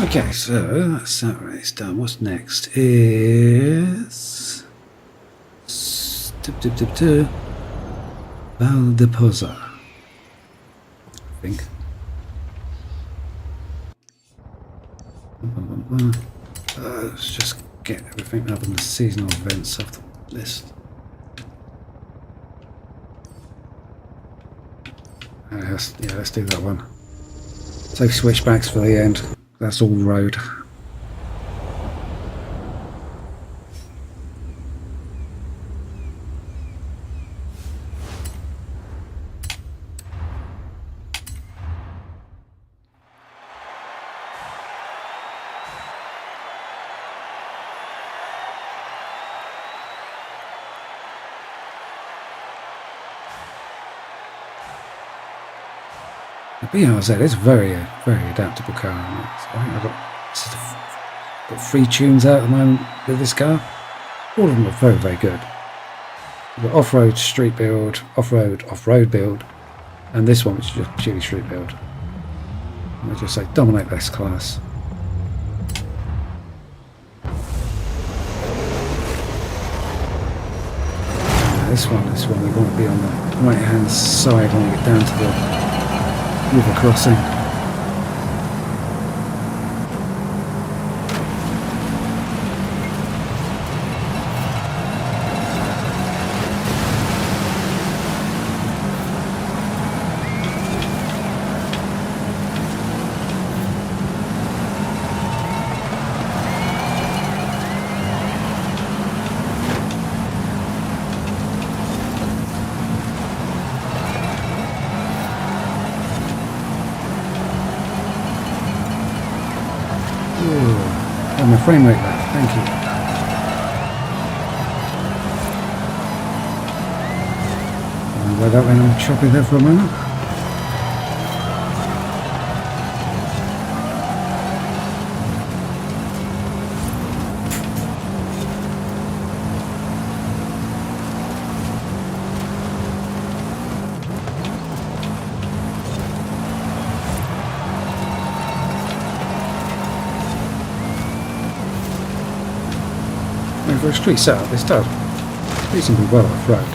Okay, so that's that race done. What's next is Valdeposa. I think. Let's just get everything up in the seasonal events off the list. Yeah, let's do that one. Save switchbacks for the end. That's all road. The BRZ is a very adaptable car. I think I've got 3 tunes out at the moment with this car. All of them are very good. We've got off-road street build, off-road build, and this one which is just purely street build. I just say dominate this class. This one we want to be on the right hand side when we get down to the river crossing. My frame rate left, thank you. And where that went on choppy there for a moment. For a street setup, this does reasonably well off-road.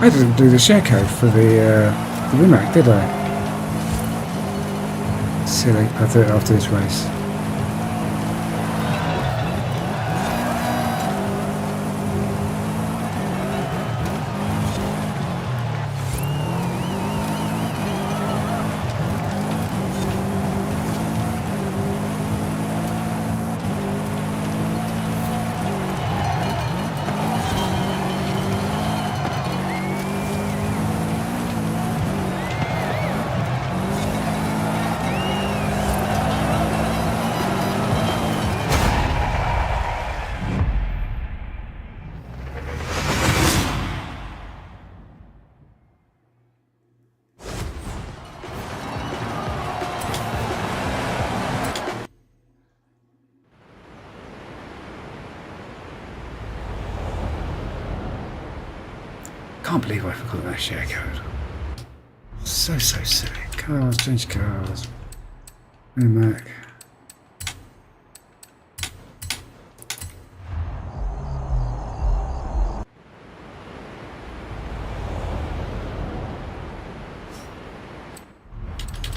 I didn't do the share code for the Rimac, did I? Silly. I'll do it after this race. Can't believe I forgot that share code. So silly. Cars, change cars. Rimac.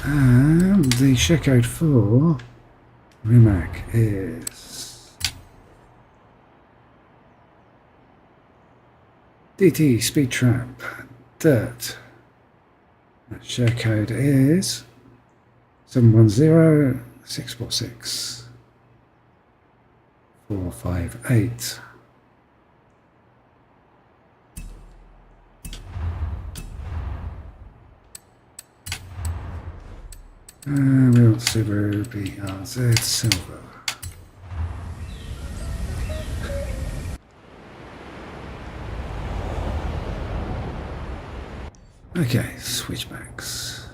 And the share code for Rimac is DT Speed Trap Dirt. That share code is 710 646 458. We want Subaru BRZ Silver. Okay, switchbacks.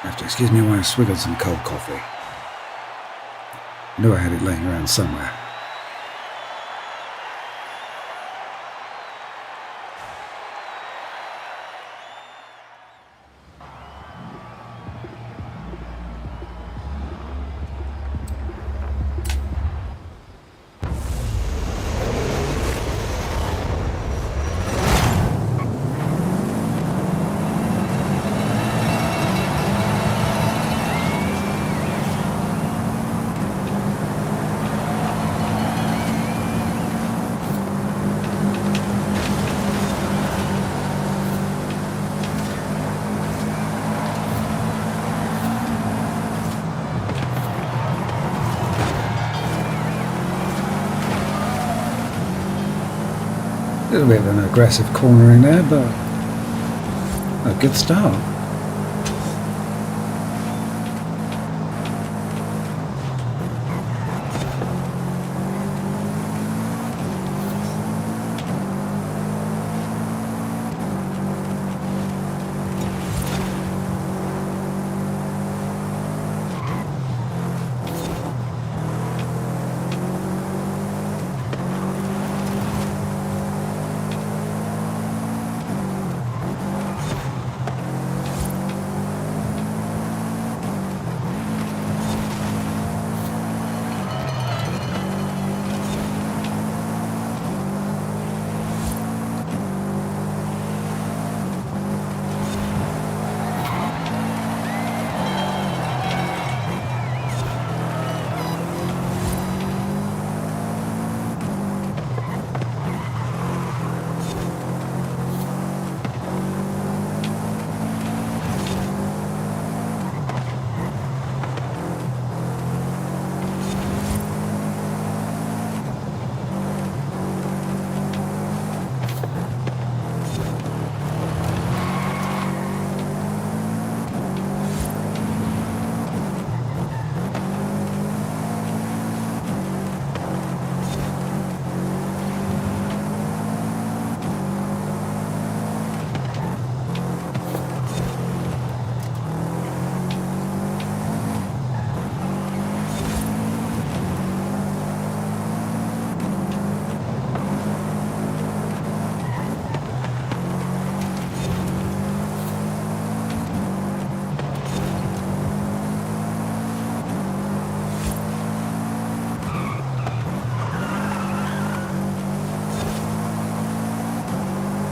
Have to excuse me while I swig on some cold coffee. I knew I had it laying around somewhere. A little bit of an aggressive cornering there, but a good start.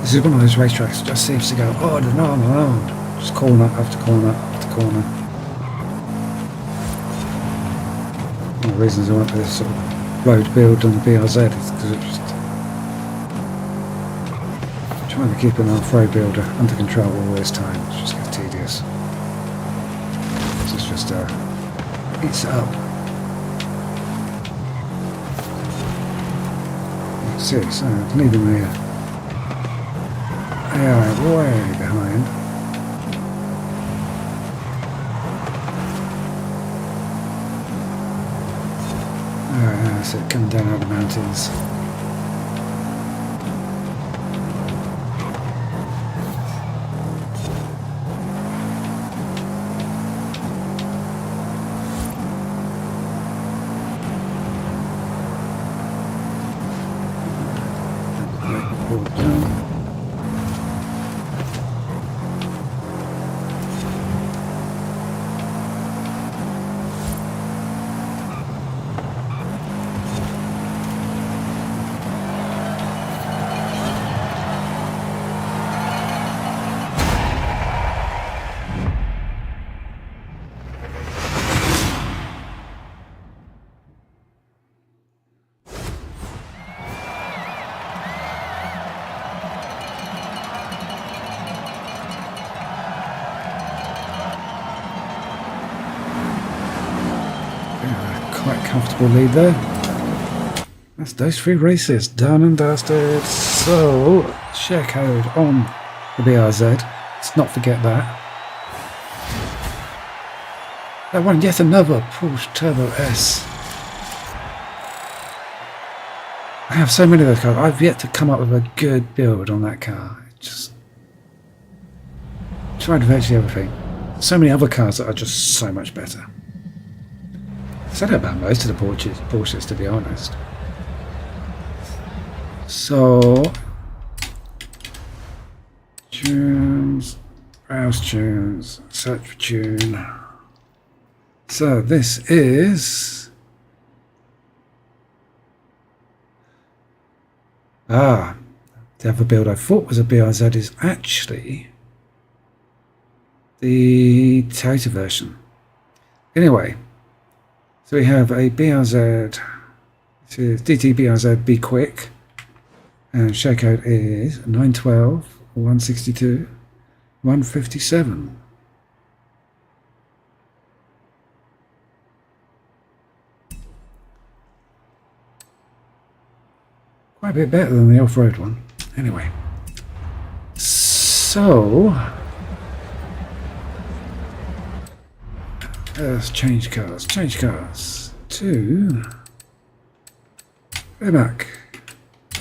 This is one of those racetracks that just seems to go on and on and on. Just corner after corner after corner. One of the reasons I went for this sort of road build on the BRZ is because it's just trying to keep an off-road builder under control all this time. It's just gets tedious. It's just eats it up. Let's see, so leaving the AI way behind. Alright, so coming down out of the mountains. Quite comfortable lead there. That's those 3 races done and dusted. So share code on the BRZ. Let's not forget that. That one, yet another Porsche Turbo S. I have so many of those cars. I've yet to come up with a good build on that car. Just tried virtually everything. So many other cars that are just so much better. I said about most of the Porsches, to be honest. So, tunes, browse tunes, search for tune. So this is the other build I thought was a BRZ is actually the Toyota version. Anyway. So we have a BRZ, this is DT BRZ Be Quick, and share code is 912 162 157. Quite a bit better than the off-road one. Anyway, so let's change cars to back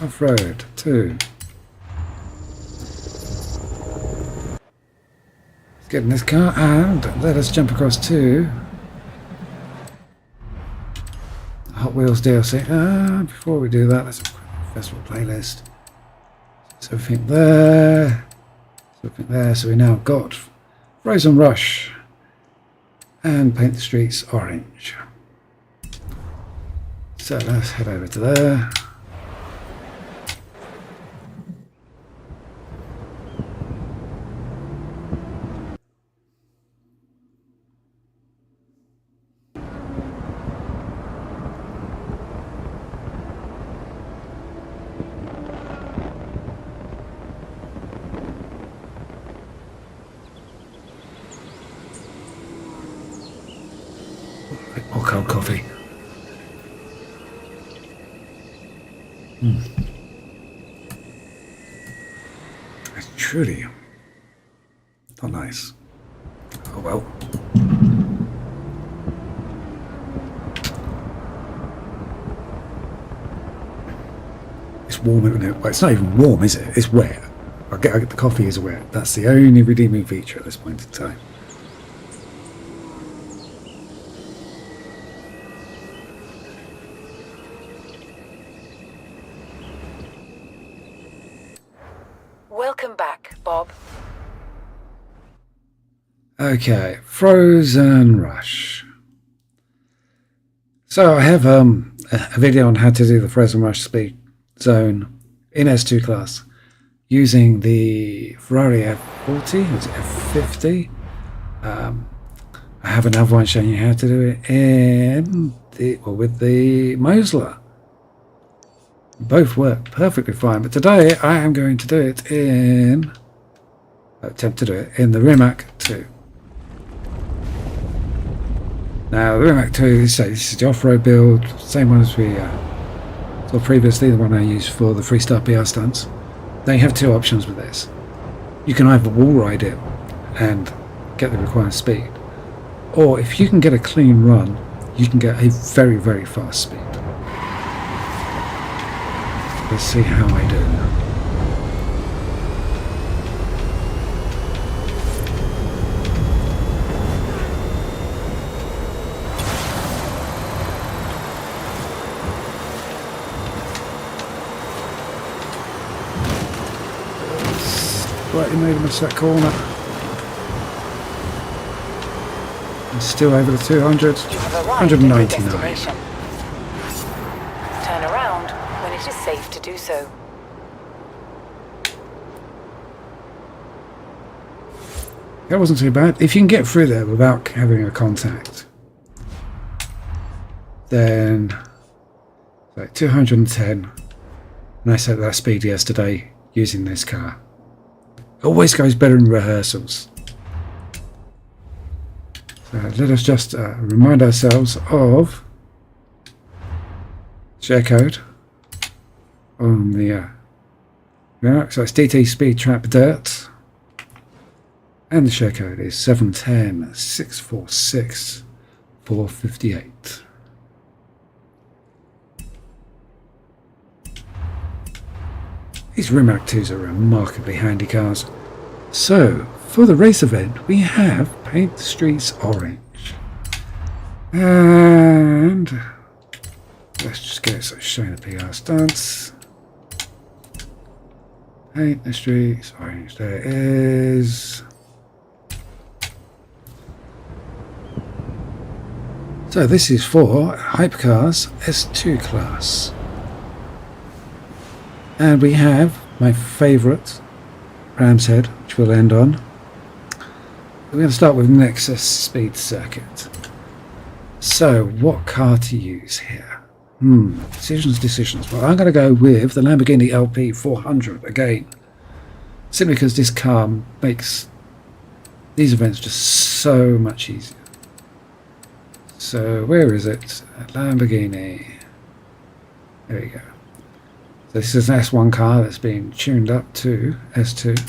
off-road 2. Let's get in this car and let us jump across to Hot Wheels DLC. Before we do that, let's have a quick festival playlist. So everything there, so we now got Frozen Rush and paint the streets orange. So let's head over to there. More cold coffee. It's truly not nice. Oh well. It's warm, isn't it? Well, it's not even warm, is it? It's wet. I get the coffee is wet. That's the only redeeming feature at this point in time. Welcome back, Bob. Okay, Frozen Rush. So I have a video on how to do the Frozen Rush speed zone in S2 class using the Ferrari F40, it's F50. I have another one showing you how to do it with the Mosler. Both work perfectly fine, but today I am going to do it attempt to do it in the Rimac 2. Now the Rimac 2, this is the off-road build, same one as we saw previously, the one I used for the Freestyle PR stunts. Now you have two options with this. You can either wall ride it and get the required speed, or if you can get a clean run, you can get a very, very fast speed. Let's see how I do. Slightly made a miss that corner. And still over the 200. 199. Turn around when it is safe to do so. That wasn't too bad. If you can get through there without having a contact, then like 210. And I set that speed yesterday using this car. It always goes better in rehearsals. So let us just remind ourselves of share code on the so it's DT Speed Trap Dirt, and the share code is 710 646 458. These Rimac 2s are remarkably handy cars. So, for the race event, we have Paint the Streets Orange. And let's just get it showing the PR stunts. Paint the Streets Orange. There it is. So this is for Hypercars S2 class. And we have my favourite ram's head, which we'll end on. We're going to start with Nexus Speed Circuit. So, what car to use here? Decisions. Well, I'm going to go with the Lamborghini LP 400 again. Simply because this car makes these events just so much easier. So, where is it? Lamborghini. There we go. This is an S1 car that's been tuned up to S2.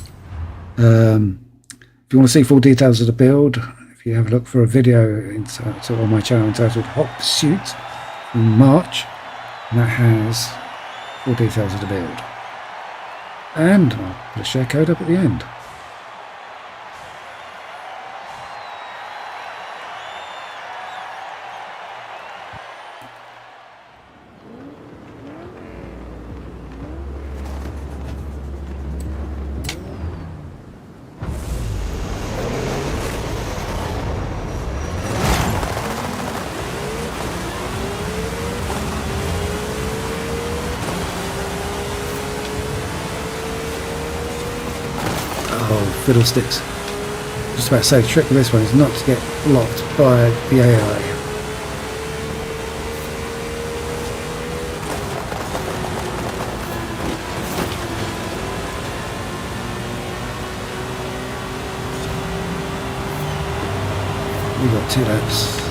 If you want to see full details of the build, if you have a look for a video on my channel entitled Hot Pursuit in March, and that has full details of the build. And I'll put a share code up at the end. Fiddlesticks. Just about to say, the trick with this one is not to get blocked by the AI. We've got 2 laps.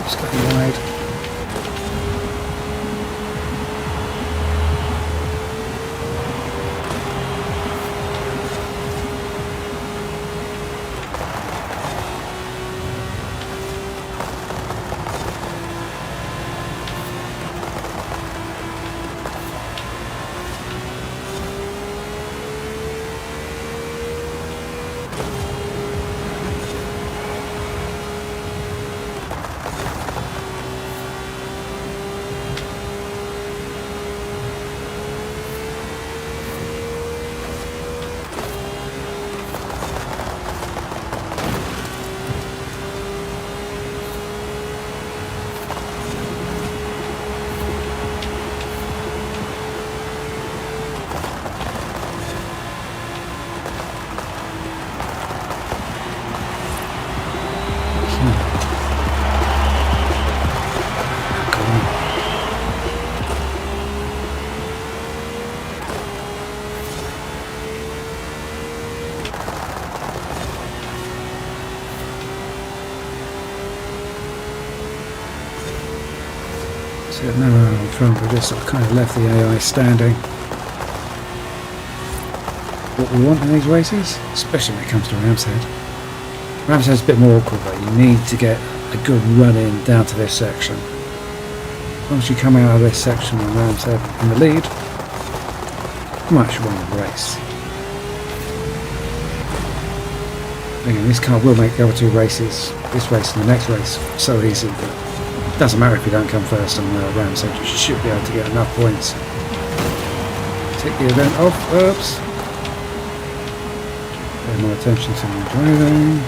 Oops, going wide. So no one on front, we just sort of kind of left the AI standing. What we want in these races, especially when it comes to Ram's Head. Ram's Head's a bit more awkward, but you need to get a good run in down to this section. Once you come out of this section with Ram's Head in the lead, you might actually win the race. Again, this car will make the other two races, this race and the next race, so easy, but it doesn't matter if you don't come first on Ram's Head, you should be able to get enough points. Take the event off, oops. Pay more attention to my driving.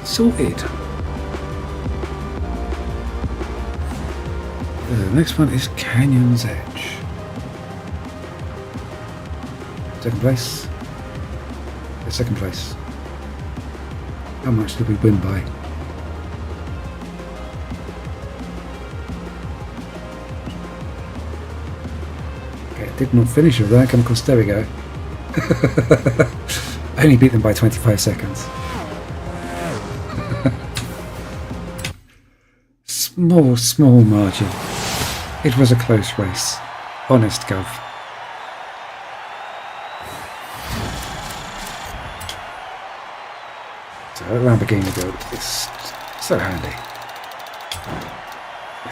Sorted. The next one is Canyon's Edge. Second place. The second place. How much did we win by? Okay, did not finish with that. Come across. There we go. Only beat them by 25 seconds. Small margin. It was a close race. Honest gov. So that Lamborghini build is so handy.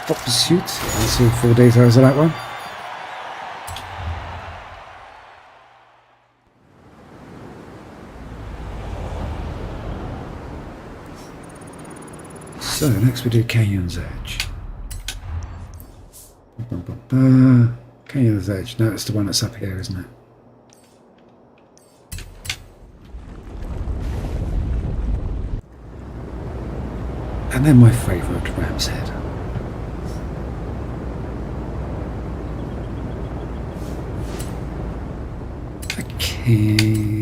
Hot Pursuit. Let's see full details of that one. So next we do Canyon's Edge. Canyon's Edge. No, it's the one that's up here, isn't it? And then my favourite, Ram's Head. Okay.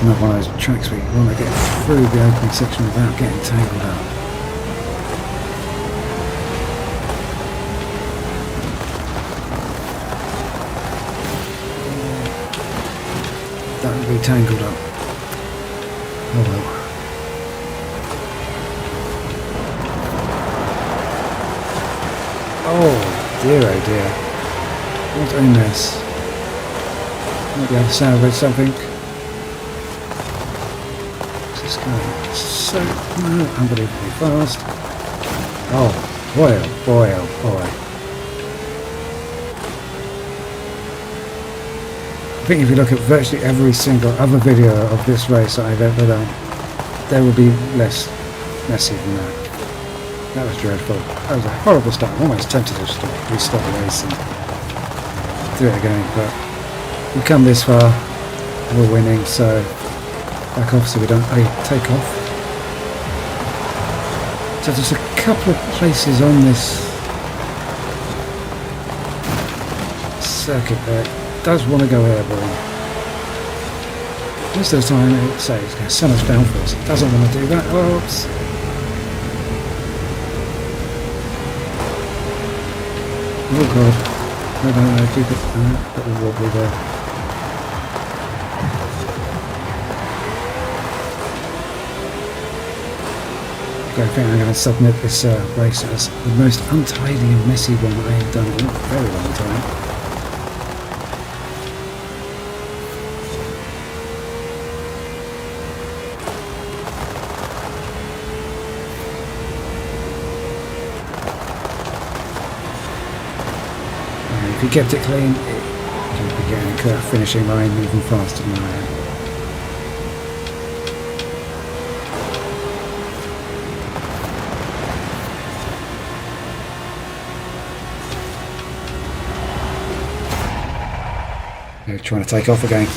Not one of those tracks where you want to get through the opening section without getting tangled up. Don't be tangled up. Oh well. Oh dear. What a mess. Might be able to salvage something. Going so unbelievably fast. Oh boy, oh boy, oh boy. I think if you look at virtually every single other video of this race that I've ever done, there will be less messy than that. That was dreadful. That was a horrible start. I'm almost tempted to just restart the race and do it again, but we've come this far. We're winning, so back off so we don't take off. So there's a couple of places on this circuit that does want to go airborne. Most of the time it says it's got so much downforce, it doesn't want to do that. Oops. Oh god. No, keep it a little wobbly there. Okay, I think I'm going to submit this race as the most untidy and messy one I have done in a very long time. If you kept it clean, you'd be getting a finishing line even faster than I am. They're trying to take off again.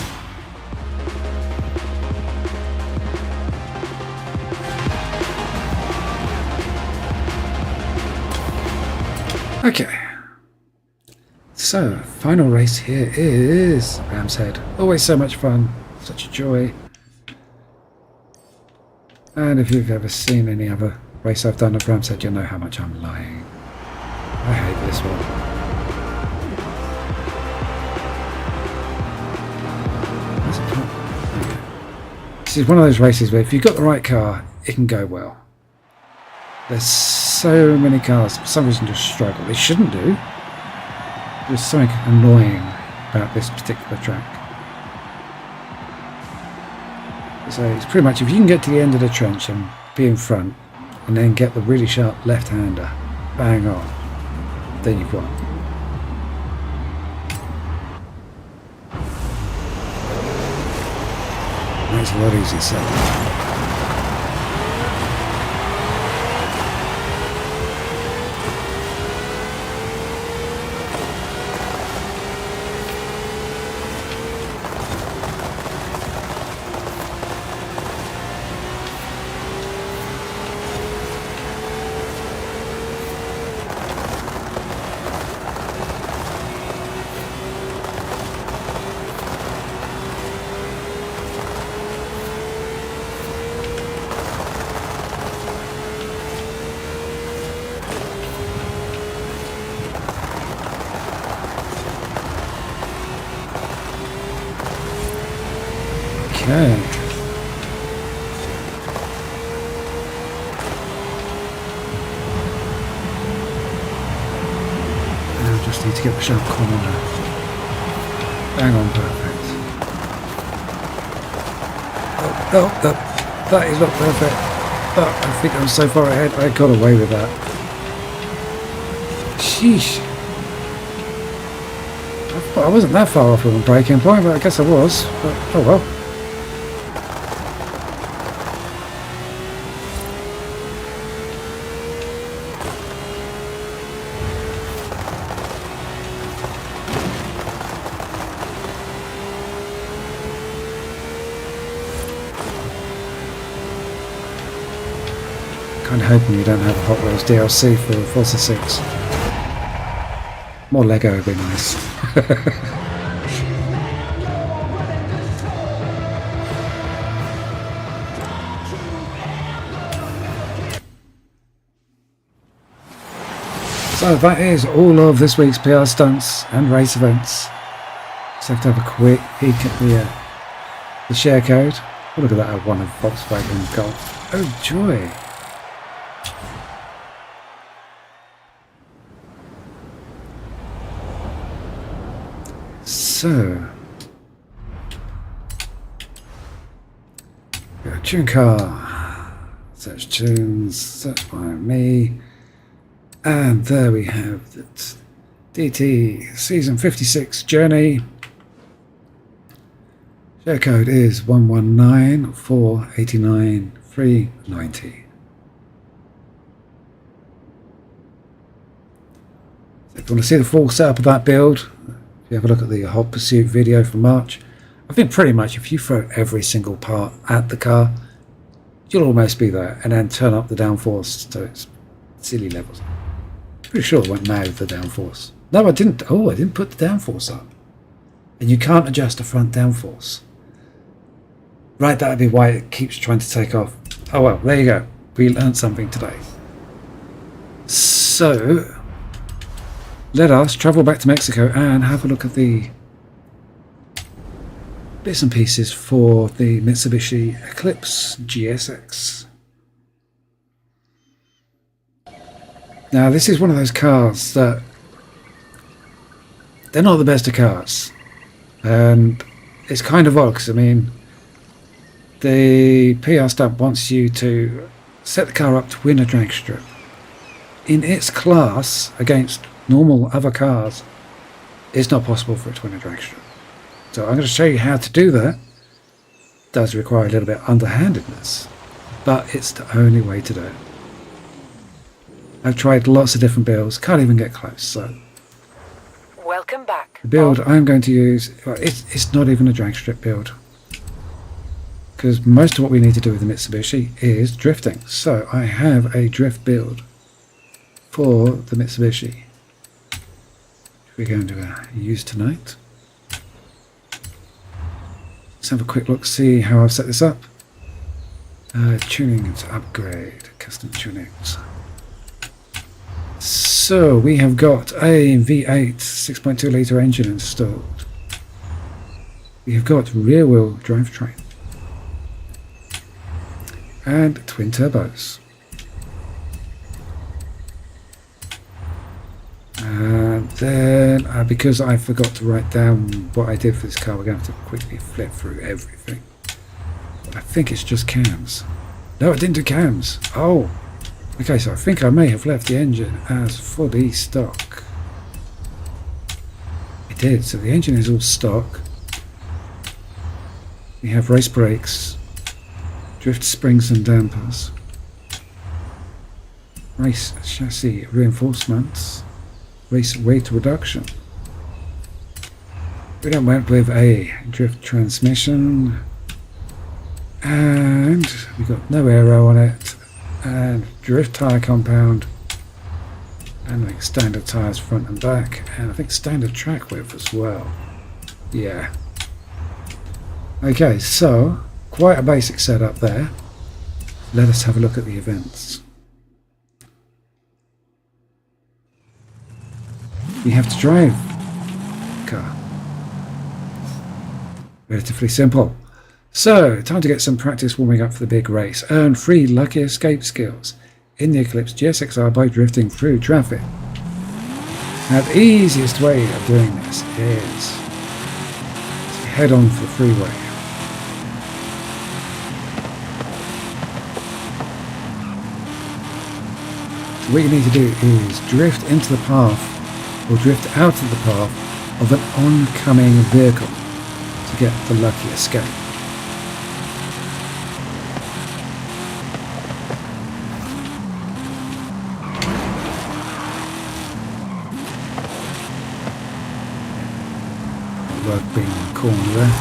Okay. So, final race here is Ram's Head. Always so much fun, such a joy. And if you've ever seen any other race I've done at Ram's Head, you'll know how much I'm lying. I hate this one. This is one of those races where if you've got the right car, it can go well. There's so many cars for some reason just struggle. They shouldn't do. There's something annoying about this particular track. So it's pretty much if you can get to the end of the trench and be in front and then get the really sharp left-hander bang on, then you've won. Makes it a lot easier said than done. Okay. Now just need to get the sharp corner. Bang on, perfect. Oh, that is not perfect. Oh, I think I'm so far ahead. I got away with that. Sheesh. I wasn't that far off from the braking point, but I guess I was. But oh well. Kind of hoping you don't have a Hot Wheels DLC for Forza 6. More Lego would be nice. So that is all of this week's PR stunts and race events. Just have to have a quick peek at the share code. Oh, look at that, I won a Volkswagen Golf. Oh joy! So, got a tune car, search tunes, search by me, and there we have the DT Season 56 Journey. Share code is 119489390. If you want to see the full setup of that build, if you have a look at the Hot Pursuit video from March, I think pretty much if you throw every single part at the car, you'll almost be there, and then turn up the downforce to its silly levels. Pretty sure it went mad with the downforce. No, I didn't. Oh, I didn't put the downforce up. And you can't adjust the front downforce. Right, that'd be why it keeps trying to take off. Oh well, there you go. We learned something today. So, let us travel back to Mexico and have a look at the bits and pieces for the Mitsubishi Eclipse GSX. Now, this is one of those cars that they're not the best of cars, and it's kind of odd because, I mean, the PR stamp wants you to set the car up to win a drag strip. In its class, against normal other cars, it's not possible for it to win a drag strip. So I'm going to show you how to do that. It does require a little bit of underhandedness, but it's the only way to do it. I've tried lots of different builds, can't even get close. So Welcome back. the build I'm going to use, well, it's not even a drag strip build, because most of what we need to do with the Mitsubishi is drifting. So I have a drift build for the Mitsubishi, which we're going to use tonight. Let's have a quick look, see how I've set this up. Tuning to upgrade, custom tunings. So we have got a V8 6.2 litre engine installed. We have got rear wheel drivetrain and twin turbos. And then, because I forgot to write down what I did for this car, we're going to have to quickly flip through everything. I think it's just cams. No, I didn't do cams. Oh, okay, so I think I may have left the engine as fully stock. I did, so the engine is all stock. We have race brakes, drift springs and dampers, race chassis reinforcements, race weight reduction. We don't went with a drift transmission, and we got no aero on it, and drift tyre compound, and like standard tyres front and back, and I think standard track width as well. Yeah. Okay, so quite a basic setup there. Let us have a look at the events. We have to drive the car. Relatively simple. So, time to get some practice warming up for the big race. Earn 3 lucky escape skills in the Eclipse GSXR by drifting through traffic. Now, the easiest way of doing this is to head on for the freeway. So what you need to do is drift into the path, or drift out of the path of an oncoming vehicle to get the lucky escape. Work being in the corner there.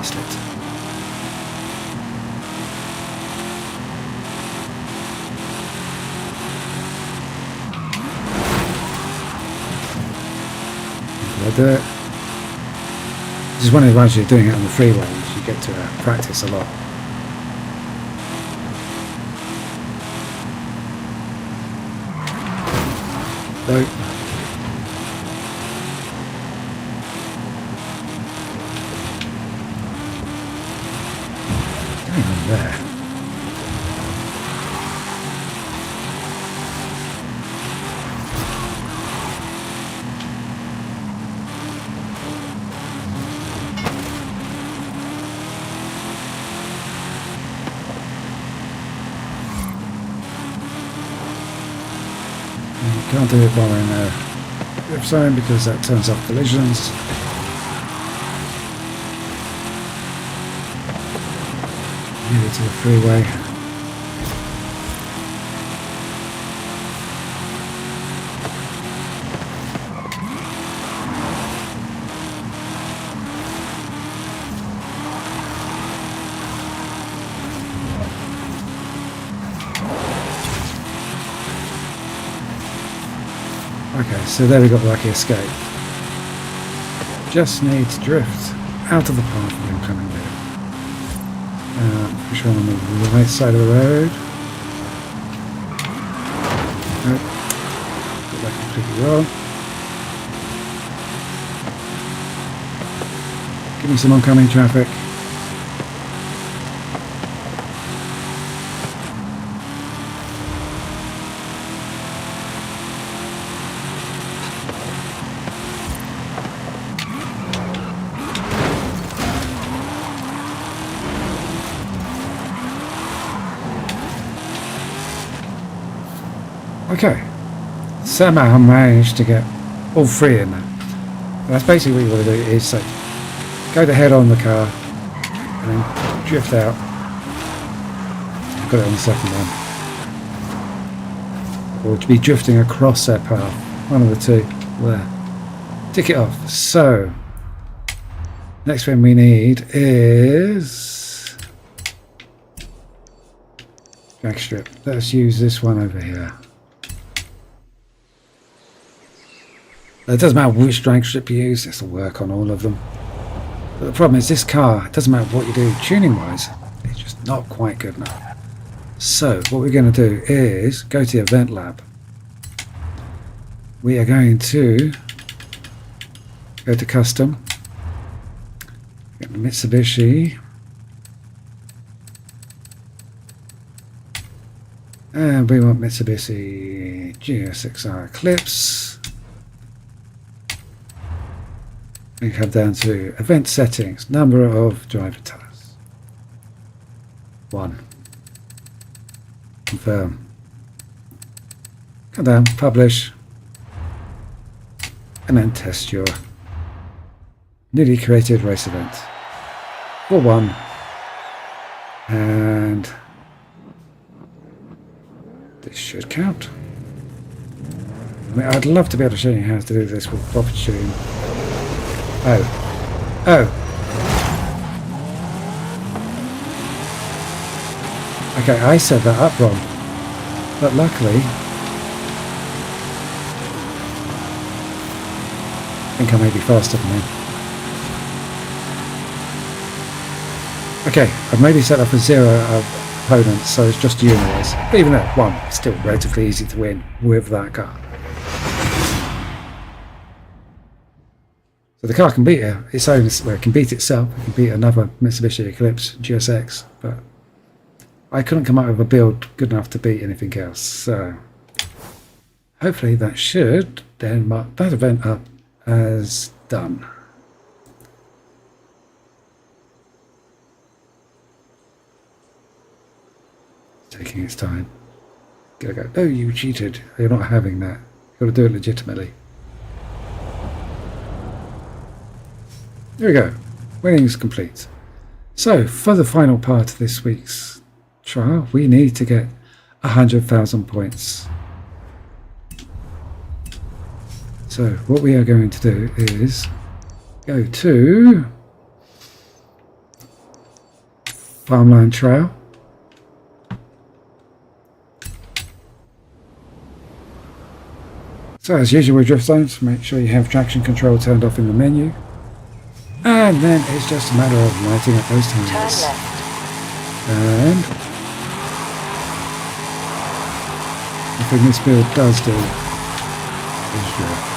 Slit. Do it. This is one of the advantages of doing it on the freeway, is you get to practice a lot. So, going on there. Can't do it while we're in a drift zone because that turns off collisions. Nearly to the freeway. Okay, so there we got lucky escape. Just need to drift out of the path of the oncoming vehicle. Push on the right side of the road. Nope. Got that completely wrong. Give me some oncoming traffic. Okay, somehow I managed to get all three in there. That's basically what you want to do, is so go to head on the car and then drift out. I've got it on the second one. Or to be drifting across that path. One of the two. There. Tick it off. So, next thing we need is drag strip. Let's use this one over here. It doesn't matter which drag strip you use, this will work on all of them. But the problem is this car, it doesn't matter what you do tuning wise, it's just not quite good enough. So what we're going to do is go to the event lab. We are going to go to custom, get the Mitsubishi, and we want Mitsubishi GSX Eclipse. We come down to event settings, number of driver tasks. 1. Confirm. Come down, publish, and then test your newly created race event for 1. And this should count. I mean, I'd love to be able to show you how to do this with proper tuning. Oh. Okay, I set that up wrong. But luckily, I think I may be faster than him. Okay, I've maybe set up a 0 opponents, so it's just juniors. But even at 1, it's still relatively easy to win with that car. So the car can beat its own, well, it can beat itself, it can beat another Mitsubishi Eclipse GSX, but I couldn't come up with a build good enough to beat anything else. So hopefully that should then mark that event up as done. It's taking its time. Gotta go, oh, you cheated. You're not having that. You've got to do it legitimately. There we go. Winning's complete. So, for the final part of this week's trial, we need to get 100,000 points. So, what we are going to do is go to Farmland Trail. So, as usual with drift zones, make sure you have traction control turned off in the menu. And then it's just a matter of lighting up those tires. Turn left. And the thing this build does do is drift.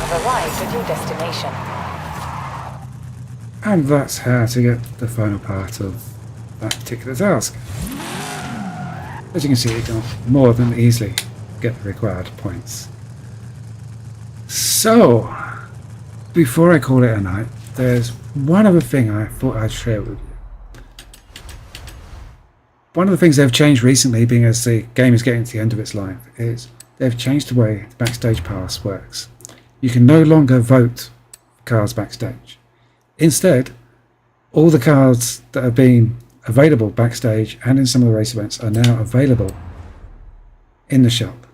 Arrived at your destination. And that's how to get the final part of that particular task. As you can see, you can more than easily get the required points. So, before I call it a night, there's one other thing I thought I'd share with you. One of the things they've changed recently, being as the game is getting to the end of its life, is they've changed the way the backstage pass works. You can no longer vote for cars backstage. Instead, all the cars that have been available backstage and in some of the race events are now available in the shop.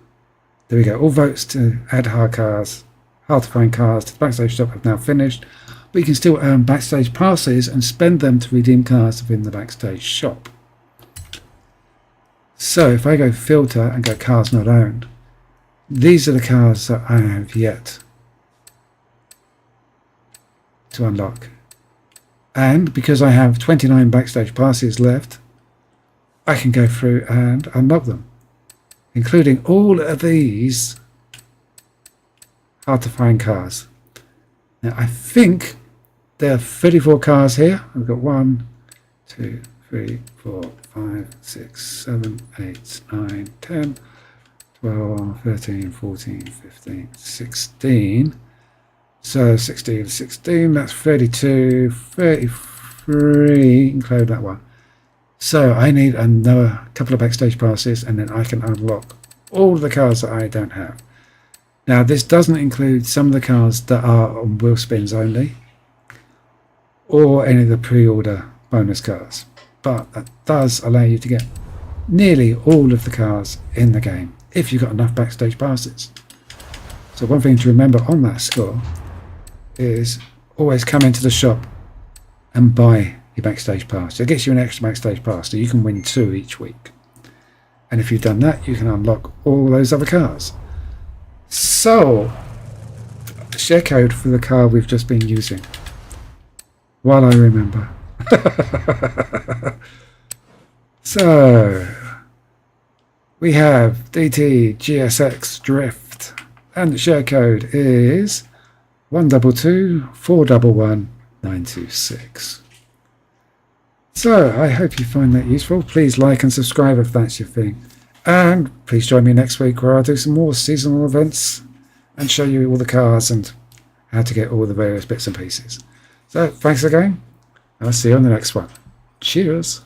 There we go. All votes to add hard to find cars to the backstage shop have now finished, but you can still earn backstage passes and spend them to redeem cars within the backstage shop. So if I go filter and go cars not owned, these are the cars that I have yet to unlock. And because I have 29 backstage passes left, I can go through and unlock them, including all of these hard to find cars. Now I think there are 34 cars here. I've got 1, 2, 3, 4, 5, 6, 7, 8, 9, 10, 12, 13, 14, 15, 16. So 16, that's 32, 33, include that one. So I need another couple of backstage passes and then I can unlock all the cars that I don't have. Now this doesn't include some of the cars that are on wheel spins only, or any of the pre-order bonus cars, but that does allow you to get nearly all of the cars in the game if you've got enough backstage passes. So one thing to remember on that score is always come into the shop and buy your backstage pass. It gets you an extra backstage pass, so you can win 2 each week. And if you've done that, you can unlock all those other cars. So, share code for the car we've just been using, while I remember. So, we have DT GSX Drift, and the share code is 122 411 926. So I hope you find that useful. Please like and subscribe if that's your thing, and please join me next week where I'll do some more seasonal events and show you all the cars and how to get all the various bits and pieces. So thanks again, and I'll see you on the next one. Cheers.